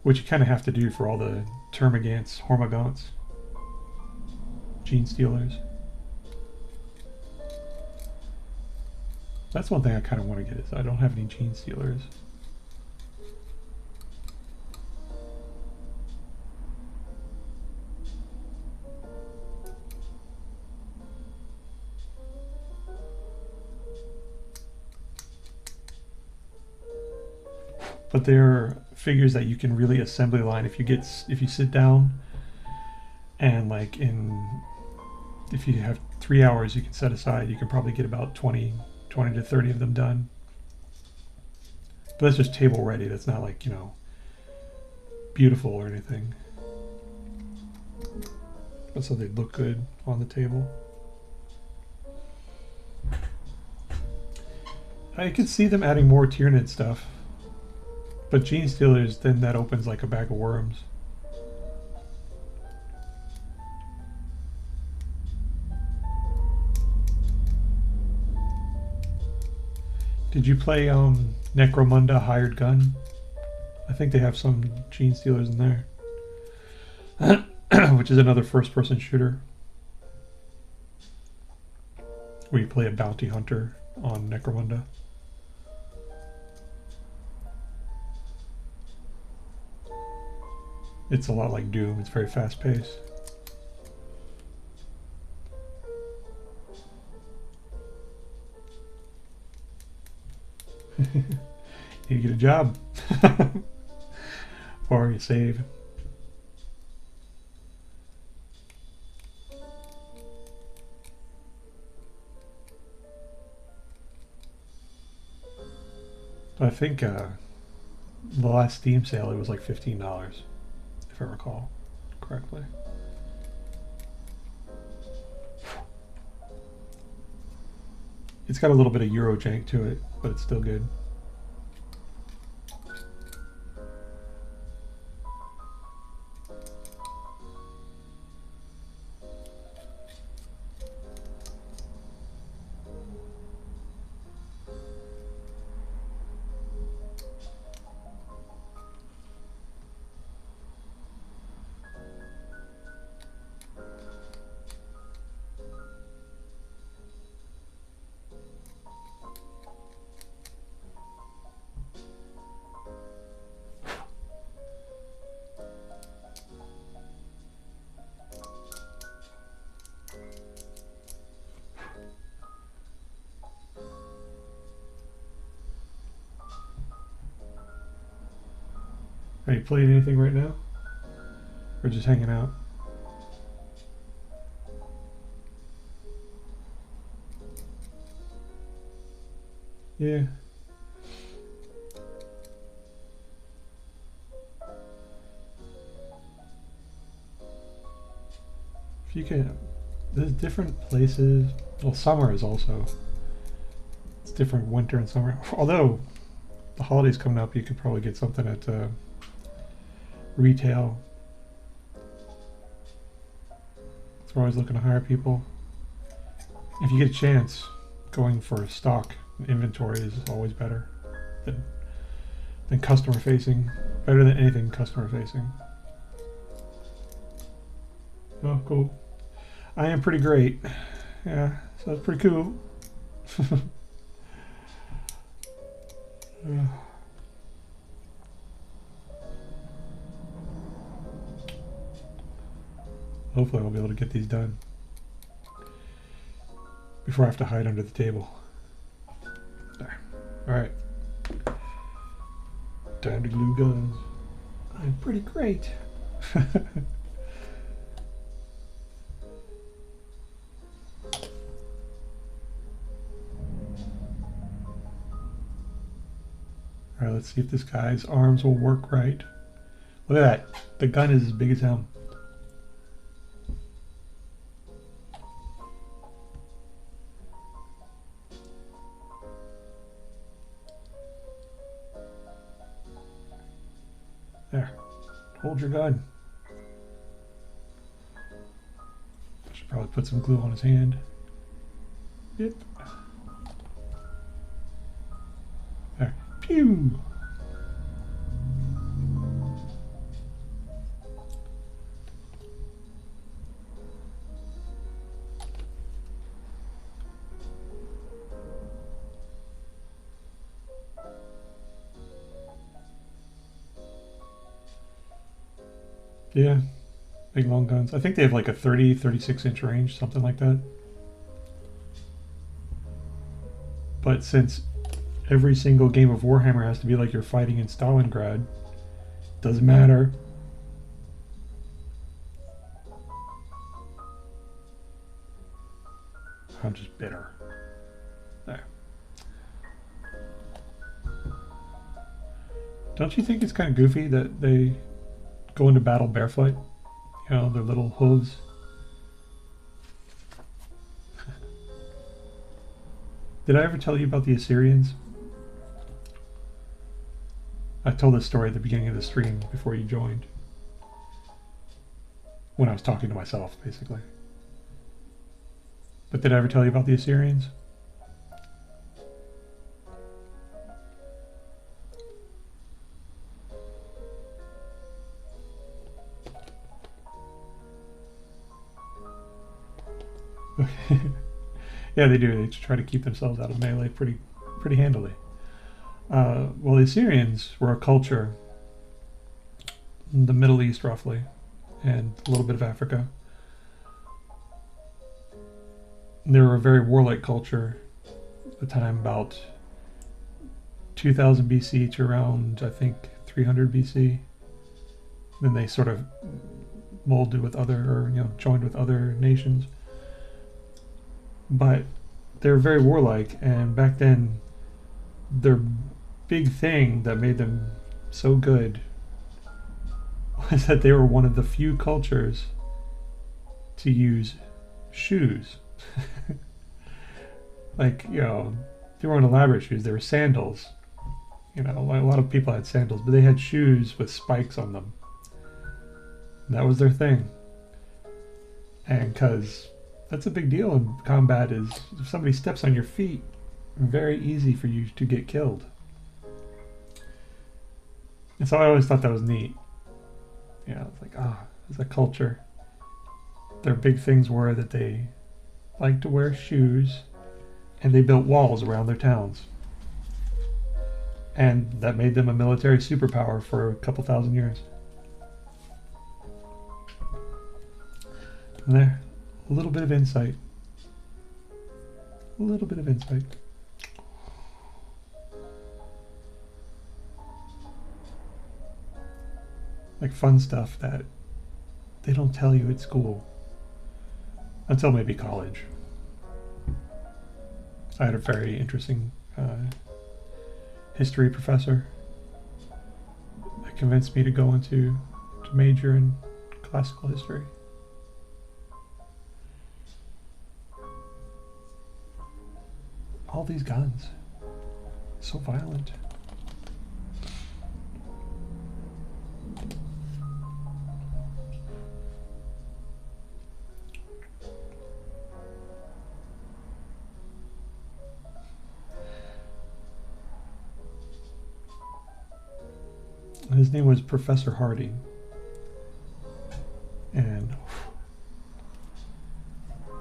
which you kind of have to do for all the Termagants, Hormagaunts, Gene Stealers. That's one thing I kind of want to get is I don't have any Gene Stealers. But they're figures that you can really assembly line if you sit down and if you have 3 hours you can set aside, you can probably get about 20 to 30 of them done. But that's just table ready. That's not like, beautiful or anything. But so they look good on the table. I could see them adding more Tyranid stuff. But Gene Stealers, then that opens like a bag of worms. Did you play Necromunda Hired Gun? I think they have some Gene Stealers in there. Which is another first-person shooter. Where you play a bounty hunter on Necromunda. It's a lot like Doom. It's very fast-paced. You get a job. Or you save. I think the last Steam sale, it was like $15. If I recall correctly. It's got a little bit of Euro jank to it, but it's still good. Are you playing anything right now? Or just hanging out? Yeah. If you can, there's different places. Well, summer is also, it's different winter and summer. Although the holidays coming up, you could probably get something at retail. So we're always looking to hire people. If you get a chance, going for stock inventory is always better than customer facing. Better than anything customer facing. Oh, cool. I am pretty great. Yeah, so that's pretty cool. Hopefully I'll be able to get these done before I have to hide under the table. There. Alright. Time to glue guns. I'm pretty great. Alright, let's see if this guy's arms will work right. Look at that. The gun is as big as him. There. Hold your gun. I should probably put some glue on his hand. Yep. There. Pew! Yeah, big long guns. I think they have like a 30, 36-inch range, something like that. But since every single game of Warhammer has to be like you're fighting in Stalingrad, doesn't matter. I'm just bitter. There. Don't you think it's kind of goofy that they go into battle barefoot? You know, their little hooves. Did I ever tell you about the Assyrians? I told this story at the beginning of the stream before you joined. When I was talking to myself, basically. But did I ever tell you about the Assyrians? Yeah, they do. They try to keep themselves out of melee pretty handily. Well, the Assyrians were a culture in the Middle East, roughly, and a little bit of Africa. They were a very warlike culture at the time, about 2000 BC to around, I think, 300 BC. Then they sort of molded with other, or joined with other nations. But they were very warlike, and back then their big thing that made them so good was that they were one of the few cultures to use shoes. Like, they weren't elaborate shoes, they were sandals. A lot of people had sandals, but they had shoes with spikes on them. That was their thing. And because that's a big deal in combat, is if somebody steps on your feet, very easy for you to get killed. And so I always thought that was neat. It's like, as a culture, their big things were that they liked to wear shoes, and they built walls around their towns. And that made them a military superpower for a couple thousand years. And there. A little bit of insight. A little bit of insight. like fun stuff that they don't tell you at school until maybe college. I had a very interesting history professor that convinced me to go to major in classical history. All these guns, so violent. His name was Professor Hardy, and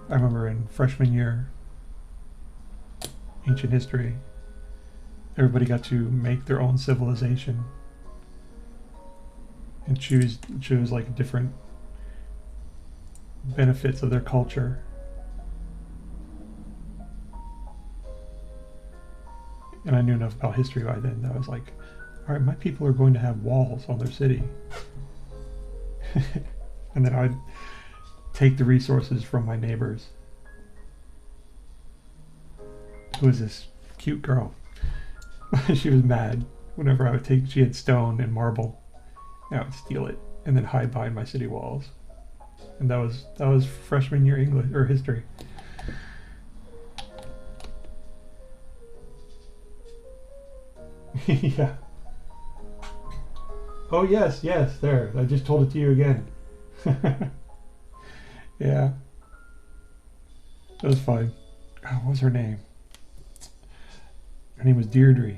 I remember in freshman year, ancient history, everybody got to make their own civilization and choose like different benefits of their culture. And I knew enough about history by then that I was like, all right, my people are going to have walls on their city. And then I'd take the resources from my neighbors. Who was this cute girl? She was mad whenever I would take, she had stone and marble, and I would steal it and then hide behind my city walls. And that was freshman year English or history. Yeah. Oh yes, there. I just told it to you again. Yeah. That was fine. Oh, what was her name? Her name was Deirdre.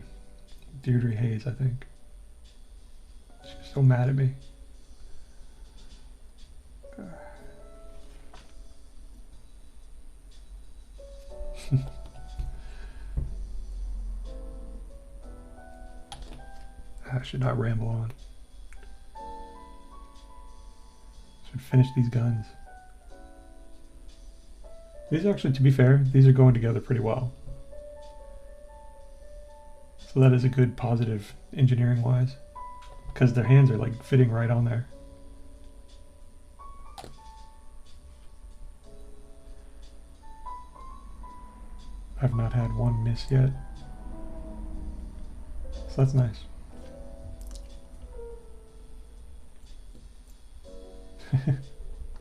Deirdre Hayes, I think. She was so mad at me. I should not ramble on. Should finish these guns. These are actually, to be fair, these are going together pretty well. So that is a good positive engineering wise, because their hands are like fitting right on there. I've not had one miss yet. So that's nice.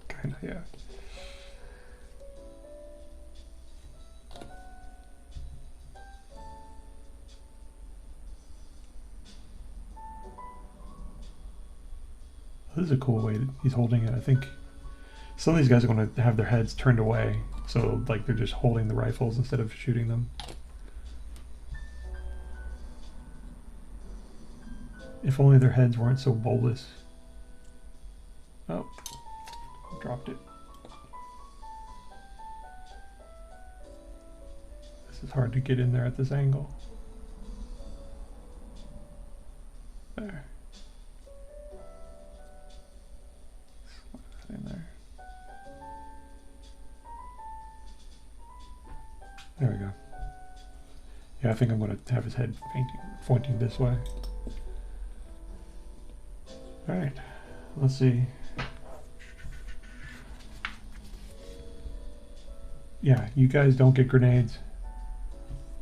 Kinda, yeah. This is a cool way that he's holding it. I think some of these guys are going to have their heads turned away, so like they're just holding the rifles instead of shooting them. If only their heads weren't so bulbous. Oh, dropped it. This is hard to get in there at this angle. There. In there. There we go. Yeah, I think I'm going to have his head pointing this way. Alright, let's see. Yeah, you guys don't get grenades.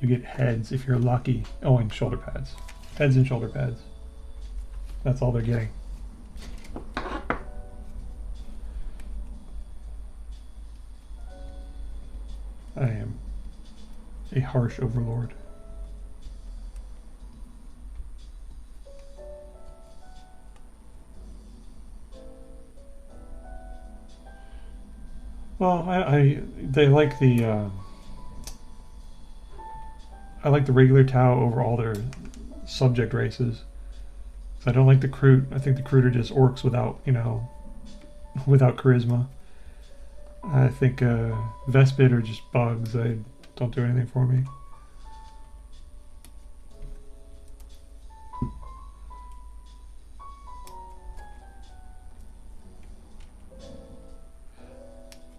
You get heads if you're lucky. Oh, and shoulder pads. Heads and shoulder pads. That's all they're getting. I am a harsh overlord. Well, they like the I like the regular Tau over all their subject races. So I don't like the Kroot. I think the Kroot are just orcs without, you know, without charisma. I think Vespid are just bugs. They don't do anything for me.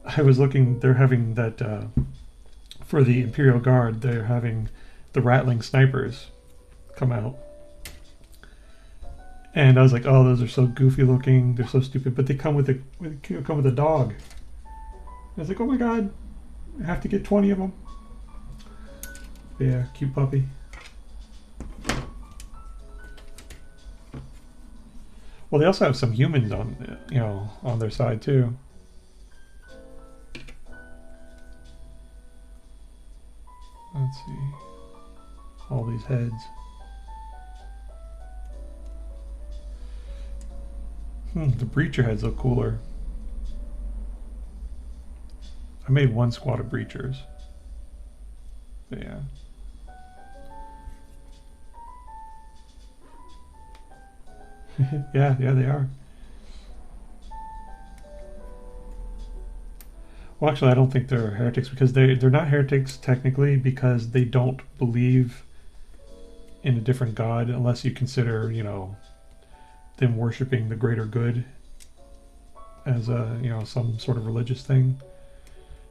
I was looking, they're having that, for the Imperial Guard, they're having the Rattling snipers come out. And I was like, oh, those are so goofy looking. They're so stupid. But they come with a dog. I was like, oh my god, I have to get 20 of them. Yeah, cute puppy. Well, they also have some humans on, on their side too. Let's see. All these heads. The breacher heads look cooler. I made one squad of breachers. But yeah. yeah, they are. Well, actually, I don't think they're heretics because they're not heretics technically because they don't believe in a different god unless you consider, them worshiping the greater good as a, some sort of religious thing.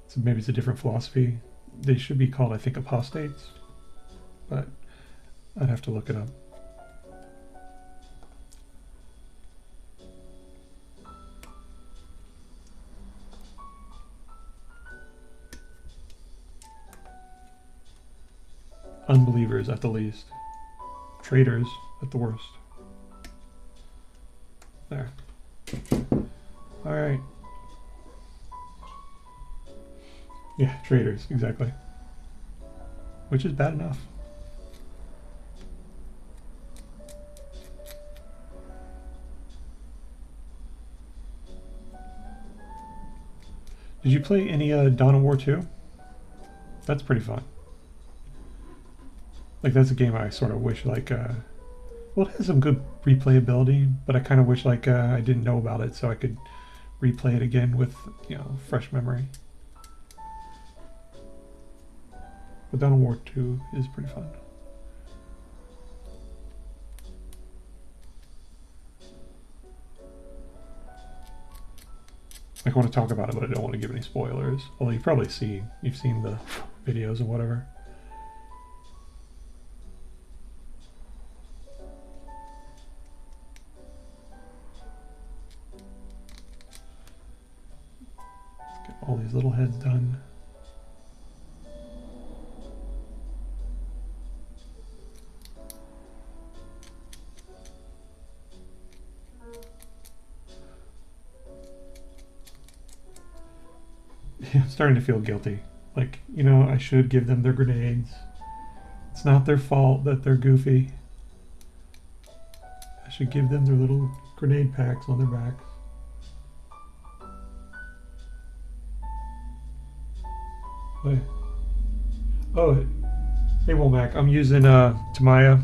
So maybe it's a different philosophy. They should be called, I think, apostates, but I'd have to look it up. Unbelievers at the least. Traitors at the worst. There. Alright. Yeah, traitors, exactly. Which is bad enough. Did you play any Dawn of War 2? That's pretty fun. Like, that's a game I sort of wish, like, well, it has some good replayability, but I kind of wish, like, I didn't know about it so I could replay it again with, fresh memory. But Dawn of War 2 is pretty fun. I want to talk about it, but I don't want to give any spoilers. Although you've seen the videos and whatever. Let's get all these little heads done. I'm starting to feel guilty. Like, I should give them their grenades. It's not their fault that they're goofy. I should give them their little grenade packs on their backs. Wait. Oh, hey Womack, I'm using Tamiya's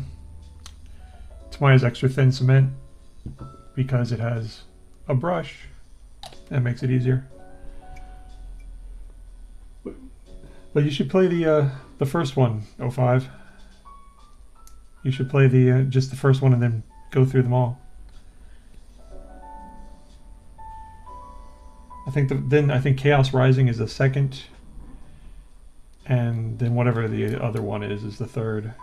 extra thin cement because it has a brush. That makes it easier. But you should play the first one, 05. You should play just the first one and then go through them all. I think Chaos Rising is the second, and then whatever the other one is the third,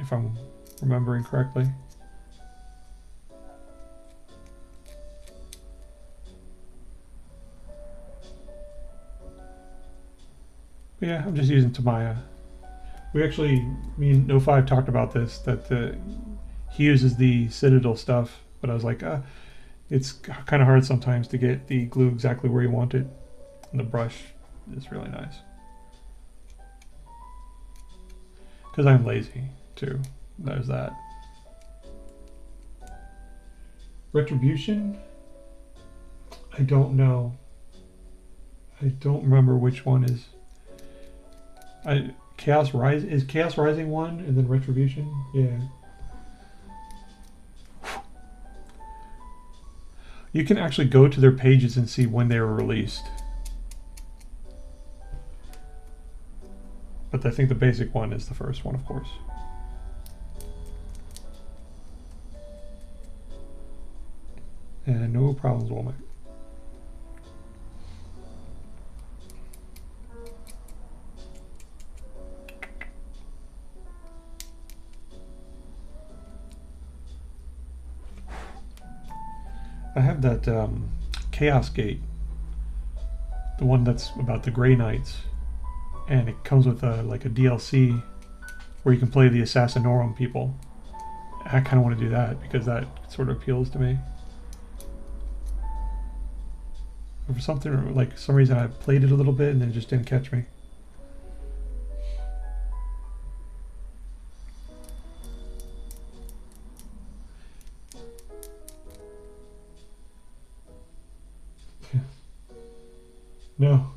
if I'm remembering correctly. But yeah, I'm just using Tamiya. Me and No5 talked about this, that he uses the Citadel stuff, but I was like, it's kind of hard sometimes to get the glue exactly where you want it. And the brush is really nice. Because I'm lazy, too. There's that. Retribution? I don't know. I don't remember which one is... Chaos Rising one and then Retribution? Yeah. You can actually go to their pages and see when they were released. But I think the basic one is the first one, of course. And no problems, Womack. I have that Chaos Gate, the one that's about the Grey Knights, and it comes with like a DLC where you can play the Assassinorum people. I kind of want to do that because that sort of appeals to me. For something like some reason I played it a little bit and it just didn't catch me. No.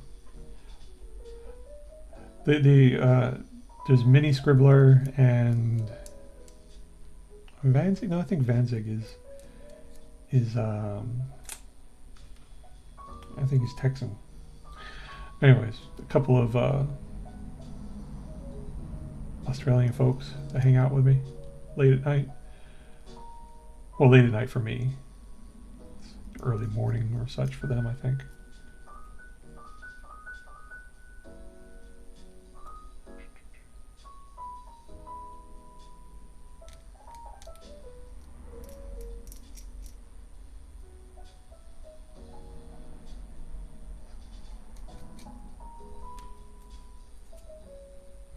There's Mini Scribbler and Vanzig. No, I think Vanzig is I think he's Texan. Anyways, a couple of Australian folks that hang out with me late at night. Well, late at night for me. It's early morning or such for them, I think.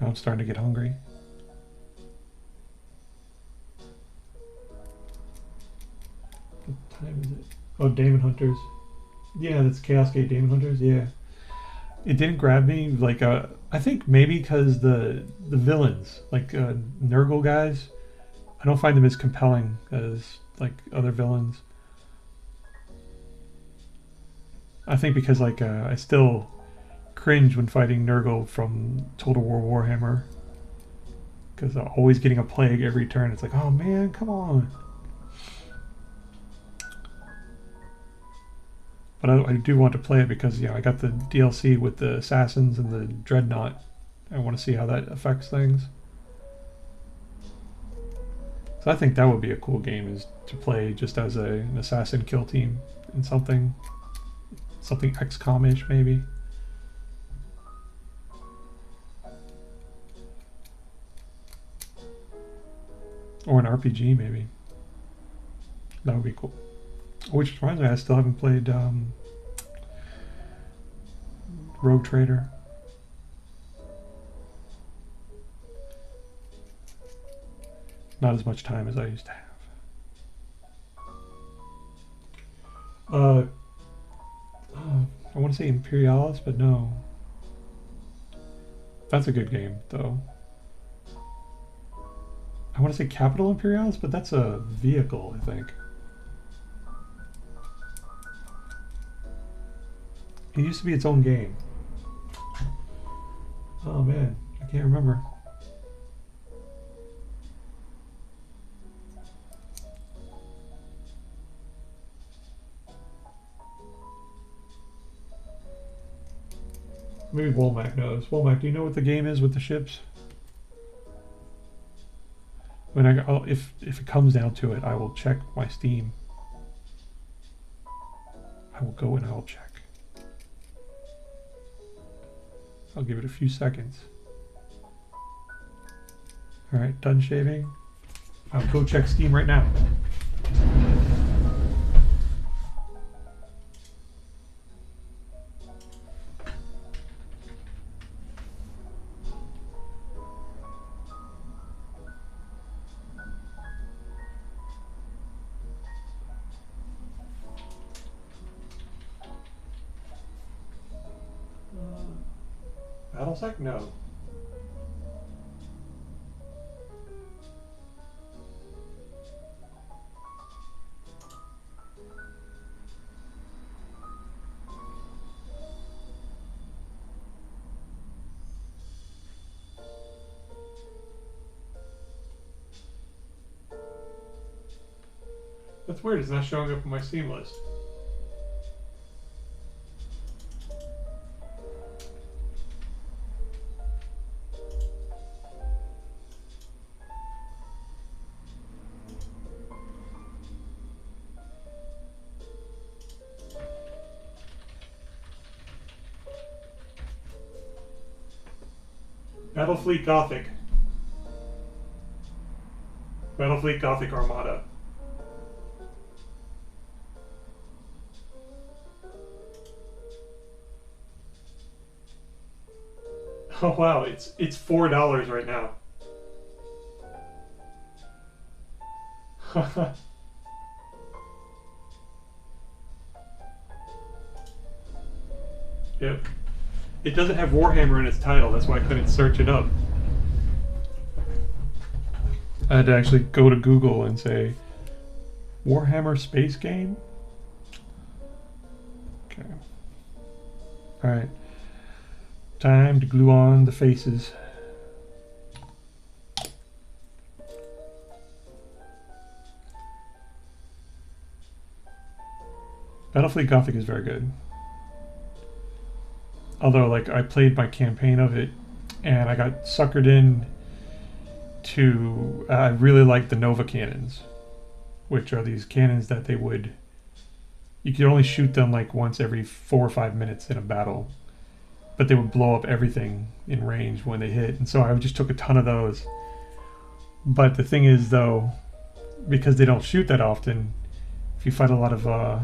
I'm starting to get hungry. What time is it? Oh, Demon Hunters. Yeah, that's Chaos Gate Demon Hunters. Yeah, it didn't grab me. Like, I think maybe because the villains, like Nurgle guys, I don't find them as compelling as like other villains. I think because like I still cringe when fighting Nurgle from Total War Warhammer, because I'm always getting a plague every turn. It's like, oh man, come on. But I do want to play it because, you know, I got the DLC with the assassins and the dreadnought. I want to see how that affects things. So I think that would be a cool game, is to play just as an assassin kill team in something XCOM-ish maybe. Or an RPG, maybe. That would be cool. Which reminds me, I still haven't played Rogue Trader. Not as much time as I used to have. I want to say Imperialis, but no. That's a good game, though. I want to say Capital Imperialis, but that's a vehicle, I think. It used to be its own game. Oh man, I can't remember. Maybe Womack knows. Womack, do you know what the game is with the ships? When if it comes down to it, I will check my Steam. I will go and I will check. I'll give it a few seconds. All right, done shaving. I'll go check Steam right now. Battlesec? No. That's weird, it's not showing up on my Steam list. Battlefleet Gothic. Battlefleet Gothic Armada. Oh wow, it's $4 right now. Yep. It doesn't have Warhammer in its title, that's why I couldn't search it up. I had to actually go to Google and say, Warhammer space game? Okay. Alright. Time to glue on the faces. Battlefleet Gothic is very good. Although, like, I played my campaign of it, and I got suckered in to... I really liked the Nova cannons, which are these cannons that they would... You could only shoot them, like, once every 4 or 5 minutes in a battle. But they would blow up everything in range when they hit. And so I just took a ton of those. But the thing is, though, because they don't shoot that often, if you fight a lot of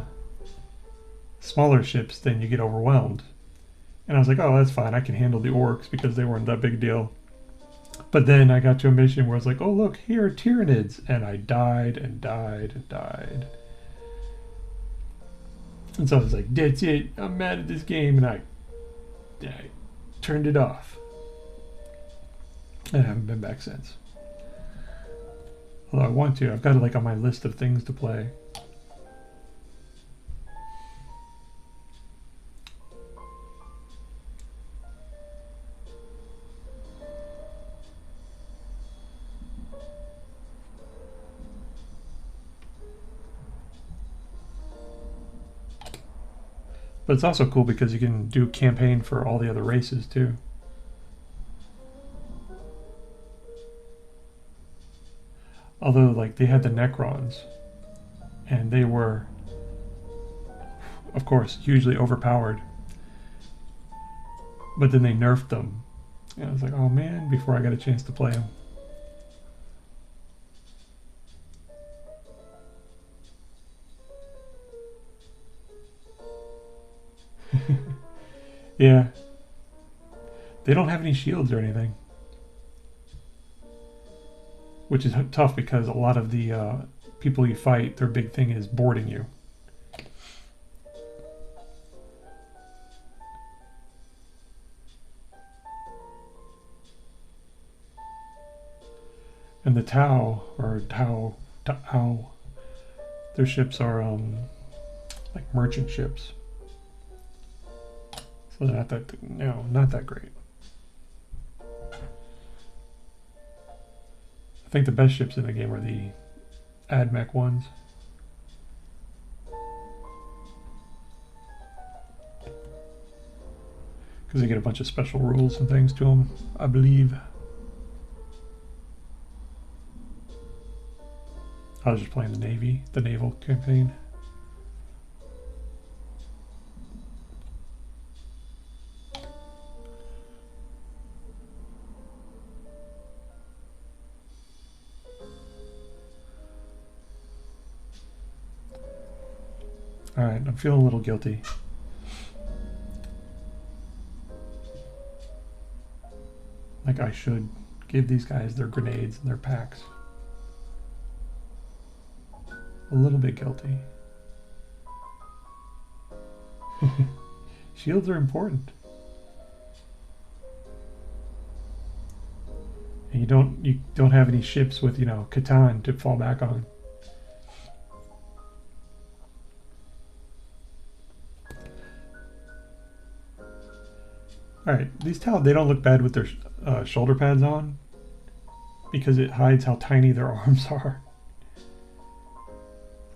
smaller ships, then you get overwhelmed. And I was like, oh, that's fine. I can handle the orcs because they weren't that big a deal. But then I got to a mission where I was like, oh, look, here are Tyranids. And I died and died and died. And so I was like, that's it. I'm mad at this game. And I turned it off. And I haven't been back since. Although I want to. I've got it like on my list of things to play. But it's also cool because you can do campaign for all the other races too. Although, like, they had the Necrons, and they were, of course, hugely overpowered. But then they nerfed them. And I was like, oh man, before I got a chance to play them. Yeah. They don't have any shields or anything. Which is tough because a lot of the people you fight, their big thing is boarding you. And the Tau, or Tau, their ships are like merchant ships. So they're not that, no, not that great. I think the best ships in the game are the AdMech ones. Because they get a bunch of special rules and things to them, I believe. I was just playing the Navy, the naval campaign. Alright, I'm feeling a little guilty. Like I should give these guys their grenades and their packs. A little bit guilty. Shields are important. And you don't have any ships with, you know, Catan to fall back on. Alright, these Tau, they don't look bad with their shoulder pads on because it hides how tiny their arms are.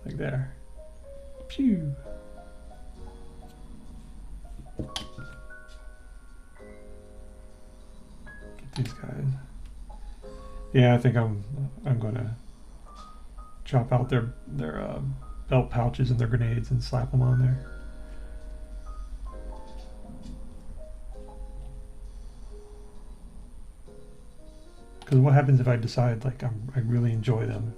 Like there. Pew! Get these guys. Yeah, I think I'm gonna chop out their belt pouches and their grenades and slap them on there. Because what happens if I decide, like, I really enjoy them?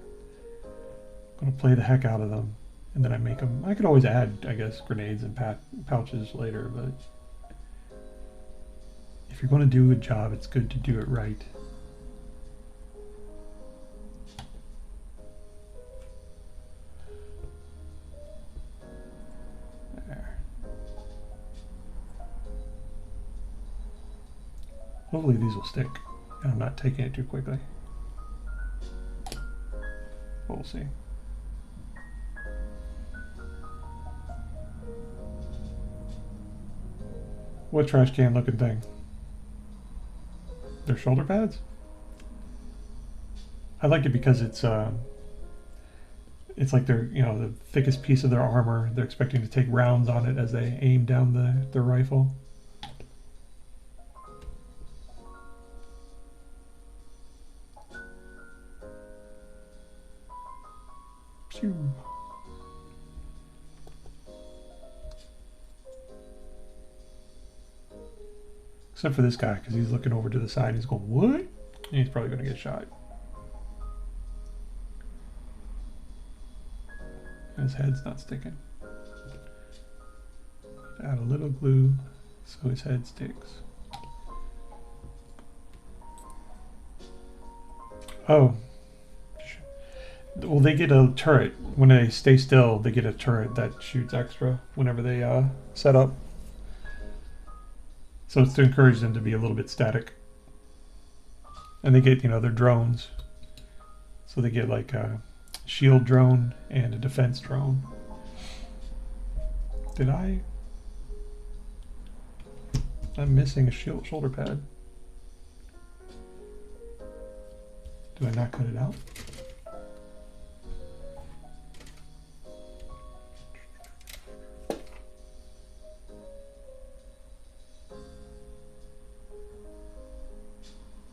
I'm going to play the heck out of them, and then I make them... I could always add, I guess, grenades and pouches later, but... If you're going to do a job, it's good to do it right. There. Hopefully these will stick, and I'm not taking it too quickly. We'll see. What trash can looking thing? Their shoulder pads? I like it because it's like they're, you know, the thickest piece of their armor. They're expecting to take rounds on it as they aim down the rifle. Phew. Except for this guy, because he's looking over to the side and he's going, what? And he's probably going to get shot. And his head's not sticking. Add a little glue so his head sticks. Oh. Well, they get a turret. When they stay still, they get a turret that shoots extra whenever they set up. So it's to encourage them to be a little bit static. And they get, you know, their drones. So they get like a shield drone and a defense drone. Did I? I'm missing a shoulder pad. Do I not cut it out?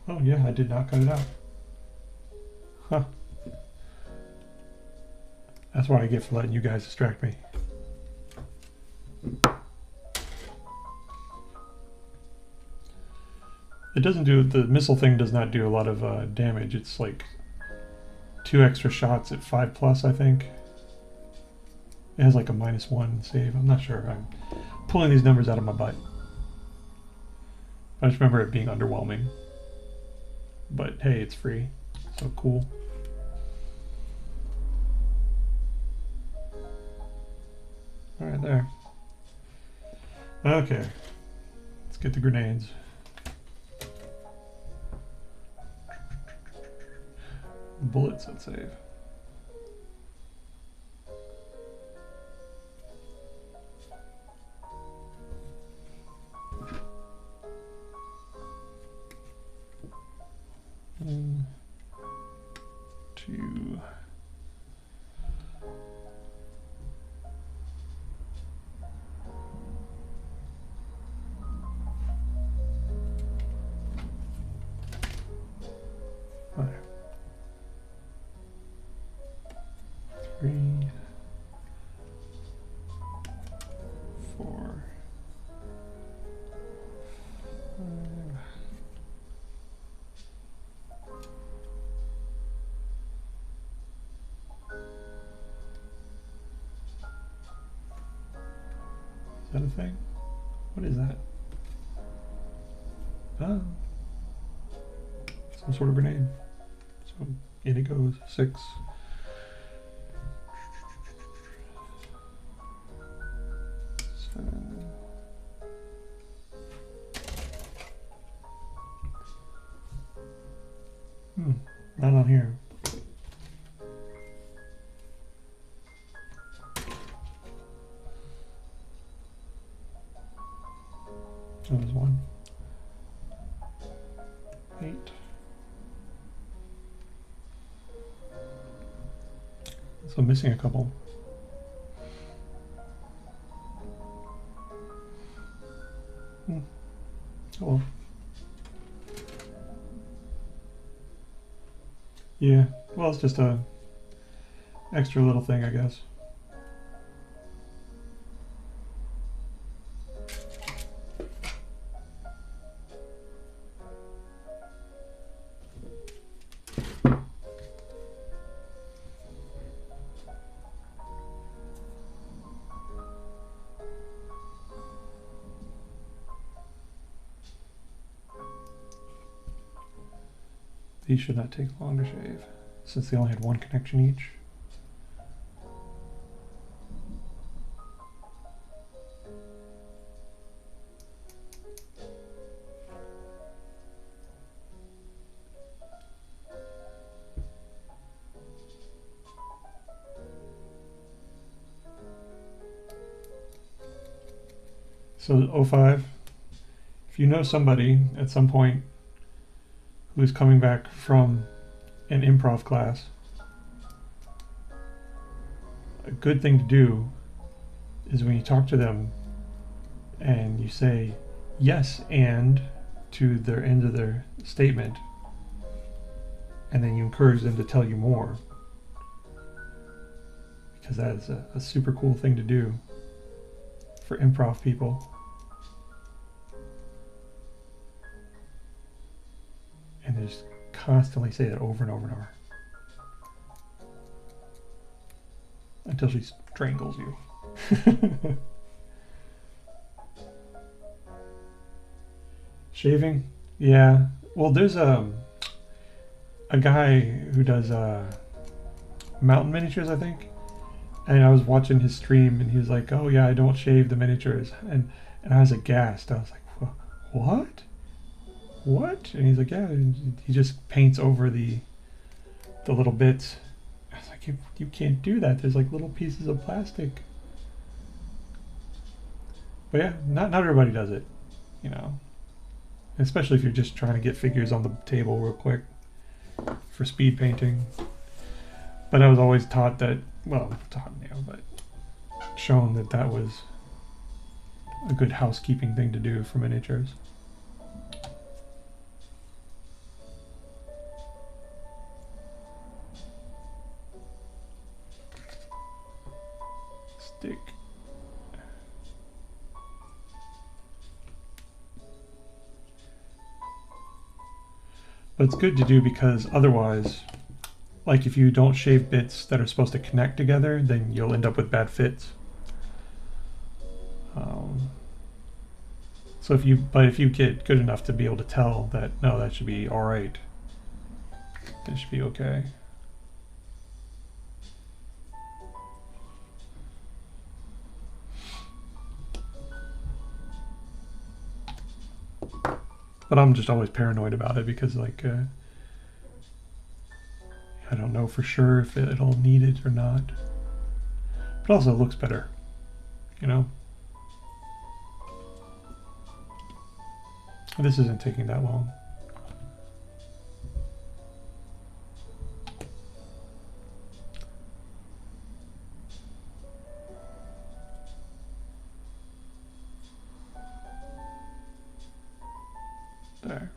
Oh yeah, I did not cut it out. Huh. That's what I get for letting you guys distract me. It doesn't do, the missile thing does not do a lot of damage. It's like 2 extra shots at 5+, I think. It has like a -1 save. I'm not sure. I'm pulling these numbers out of my butt. I just remember it being underwhelming. But hey, it's free, so cool. All right, there. Okay, let's get the grenades. Bullets, let's save. One, 2. Five. 3, 4, 5. Is that a thing? What is that? Oh. Some sort of grenade. So in it goes. 6. 7. Not on here. Oh, there's 1. 8. So I'm missing a couple. Oh well. Yeah, well, it's just a extra little thing, I guess. These should not take long to shave, since they only had one connection each. So 05, if you know somebody at some point who's coming back from an improv class, a good thing to do is when you talk to them and you say yes and to their end of their statement, and then you encourage them to tell you more, because that is a super cool thing to do for improv people. And they just constantly say that over and over and over until she strangles you. Shaving? Yeah. Well, there's a guy who does mountain miniatures, I think. And I was watching his stream and he was like, oh yeah, I don't shave the miniatures. And I was aghast. I was like, what? What? And he's like, yeah, he just paints over the little bits. I was like, you can't do that. There's like little pieces of plastic. But yeah, not everybody does it, you know. Especially if you're just trying to get figures on the table real quick for speed painting. But I was always taught that, well, taught, you know, but shown that that was a good housekeeping thing to do for miniatures. Stick. But it's good to do because otherwise, like if you don't shave bits that are supposed to connect together, then you'll end up with bad fits. So if you get good enough to be able to tell that, no, that should be all right, it should be okay. But I'm just always paranoid about it because, like, I don't know for sure if it'll need it or not. But also it looks better, you know? This isn't taking that long. There.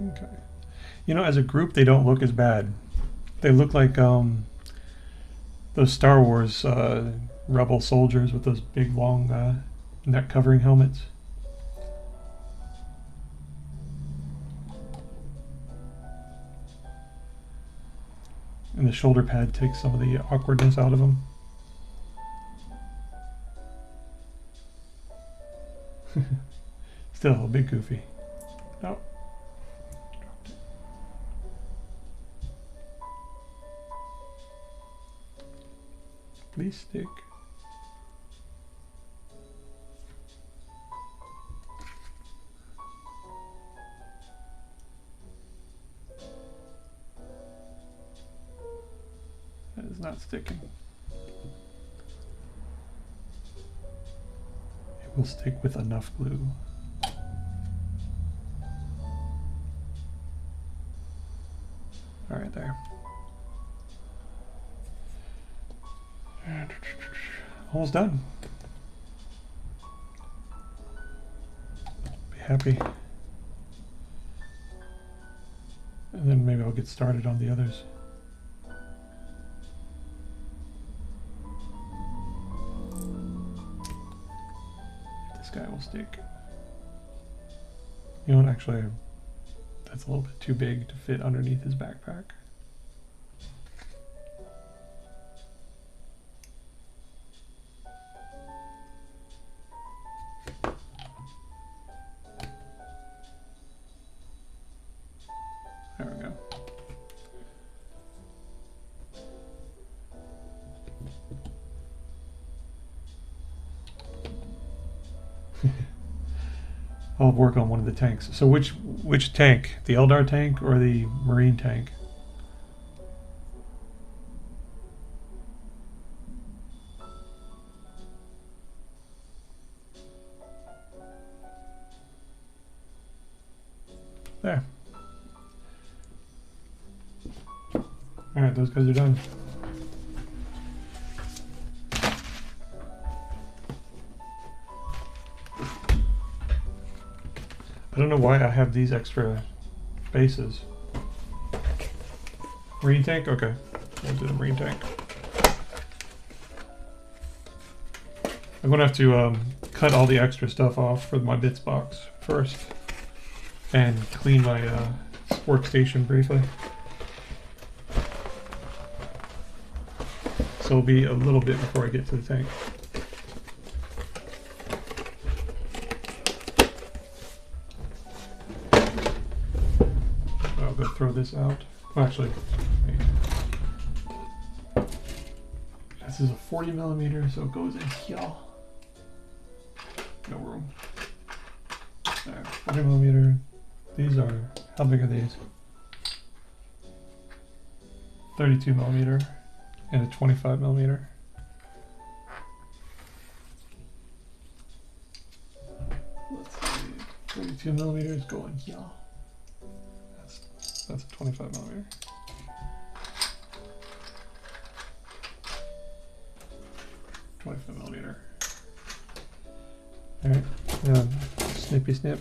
Okay. You know, as a group, they don't look as bad. They look like those Star Wars rebel soldiers with those big, long neck covering helmets. And the shoulder pad takes some of the awkwardness out of them. Still a bit goofy. Oh. Please stick. That is not sticking. It will stick with enough glue. All right, there. Almost done. Be happy. And then maybe I'll get started on the others. will stick. You know what, actually, that's a little bit too big to fit underneath his backpack. There we go. I'll work on one of the tanks. So which tank? The Eldar tank or the Marine tank? There. Alright, those guys are done. I don't know why I have these extra bases. Marine tank? Okay. We'll do the Marine tank. I'm going to have to cut all the extra stuff off for my bits box first. And clean my workstation briefly. So it'll be a little bit before I get to the tank. I'll go throw this out. Well, actually, wait. This is a 40mm, so it goes in here. No room. There, 40mm. These are, how big are these? 32mm and a 25mm. Let's see, 32mm going here. That's a 25mm. Alright, snippy snip.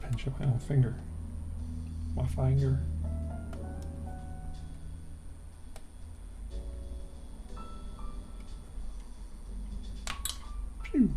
Pinch up my own finger. My finger. Pew.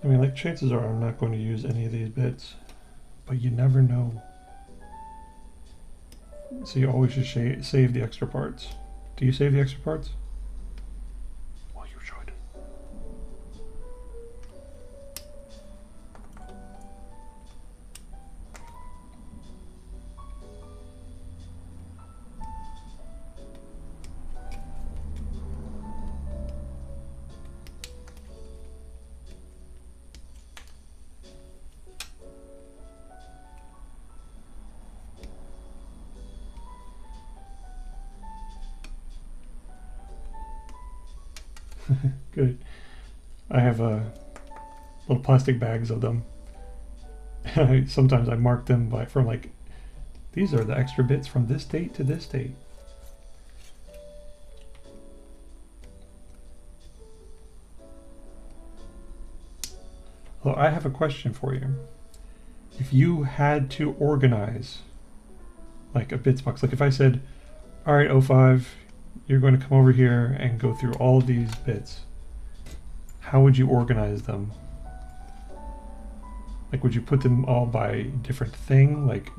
I mean, like, chances are I'm not going to use any of these bits, but you never know. So you always should save the extra parts. Do you save the extra parts? Well, you should. Good. I have little plastic bags of them. Sometimes I mark them from like, these are the extra bits from this date to this date. Well, I have a question for you. If you had to organize like a bits box, like if I said, all right, O5, you're going to come over here and go through all of these bits, how would you organize them? Like, would you put them all by different thing? Like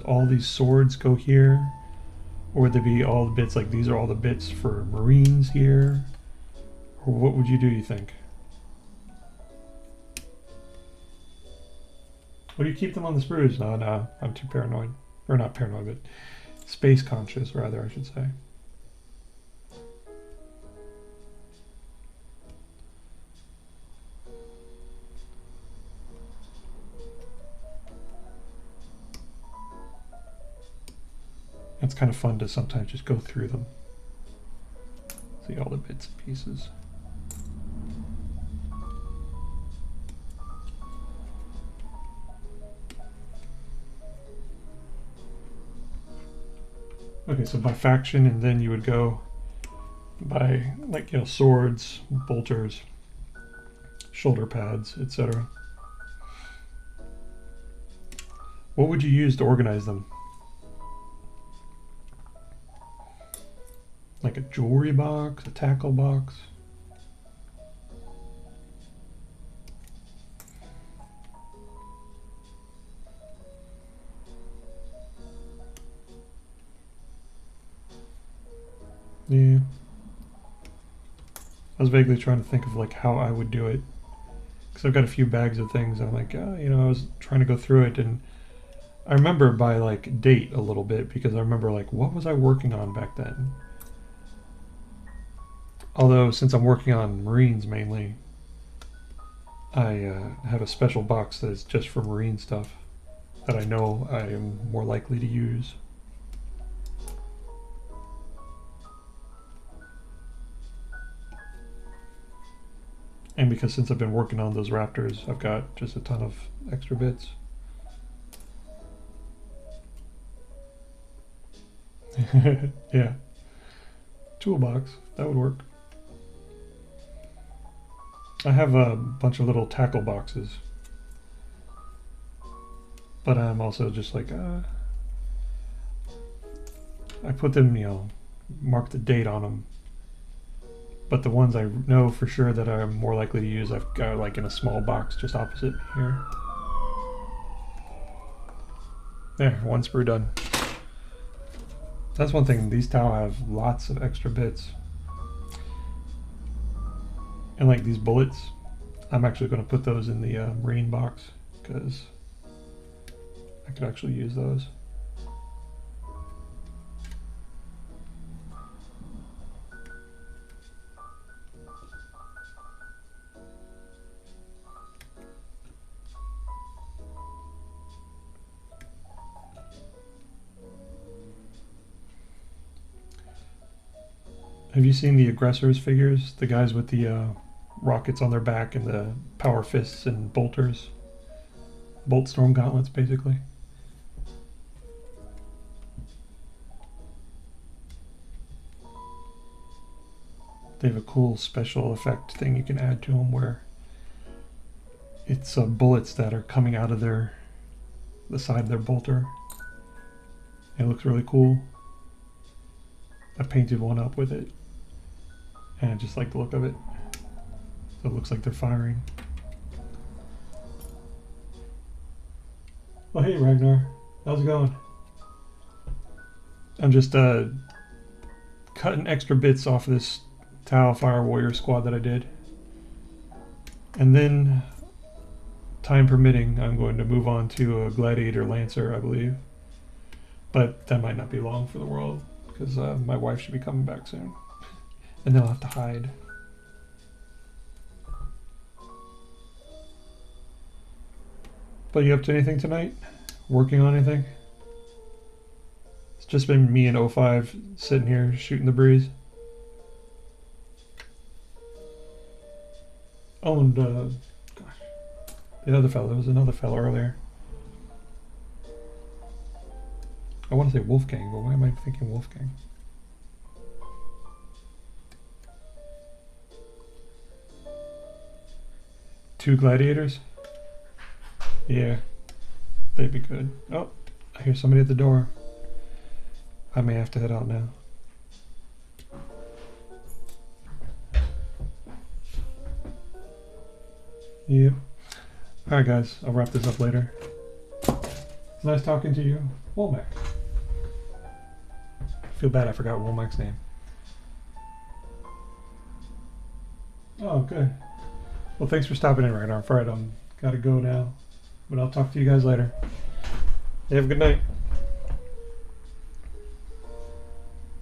all these swords go here? Or would they be all the bits, like these are all the bits for Marines here? Or what would you do, you think? Or do you keep them on the sprues? No, I'm too paranoid. Or not paranoid, but Space conscious, rather, I should say. It's kind of fun to sometimes just go through them. See all the bits and pieces. Okay, so by faction, and then you would go by, like, you know, swords, bolters, shoulder pads, etc. What would you use to organize them? Like a jewelry box, a tackle box? Yeah. I was vaguely trying to think of like how I would do it. Because I've got a few bags of things. I'm like, you know, I was trying to go through it, and I remember by like date a little bit, because I remember like, what was I working on back then? Although, since I'm working on Marines mainly, I have a special box that is just for Marine stuff that I know I am more likely to use. And because since I've been working on those Raptors, I've got just a ton of extra bits. Yeah. Toolbox, that would work. I have a bunch of little tackle boxes. But I'm also just like, I put them, you know, mark the date on them. But the ones I know for sure that I'm more likely to use, I've got like in a small box just opposite me here. There, one sprue done. That's one thing, these Tau have lots of extra bits. And like these bullets, I'm actually going to put those in the Marine box, because I could actually use those. Have you seen the aggressors figures? The guys with the rockets on their back and the power fists and bolters? Bolt storm gauntlets, basically. They have a cool special effect thing you can add to them where it's bullets that are coming out of the side of their bolter. It looks really cool. I painted one up with it, and I just like the look of it. So it looks like they're firing. Oh hey Ragnar, how's it going? I'm just cutting extra bits off this Tau Fire Warrior squad that I did. And then, time permitting, I'm going to move on to a Gladiator Lancer, I believe. But that might not be long for the world, because my wife should be coming back soon. And then I'll have to hide. But you up to anything tonight? Working on anything? It's just been me and O5 sitting here shooting the breeze. Oh, and gosh, the other fellow. There was another fellow earlier. I want to say Wolfgang, but why am I thinking Wolfgang? Two gladiators? Yeah, they'd be good. Oh, I hear somebody at the door. I may have to head out now. Yep. Alright guys, I'll wrap this up later. It's nice talking to you. Womack. I feel bad I forgot Womack's name. Oh, good. Well, thanks for stopping in, Ragnar. Alright, gotta go now. But I'll talk to you guys later. You have a good night.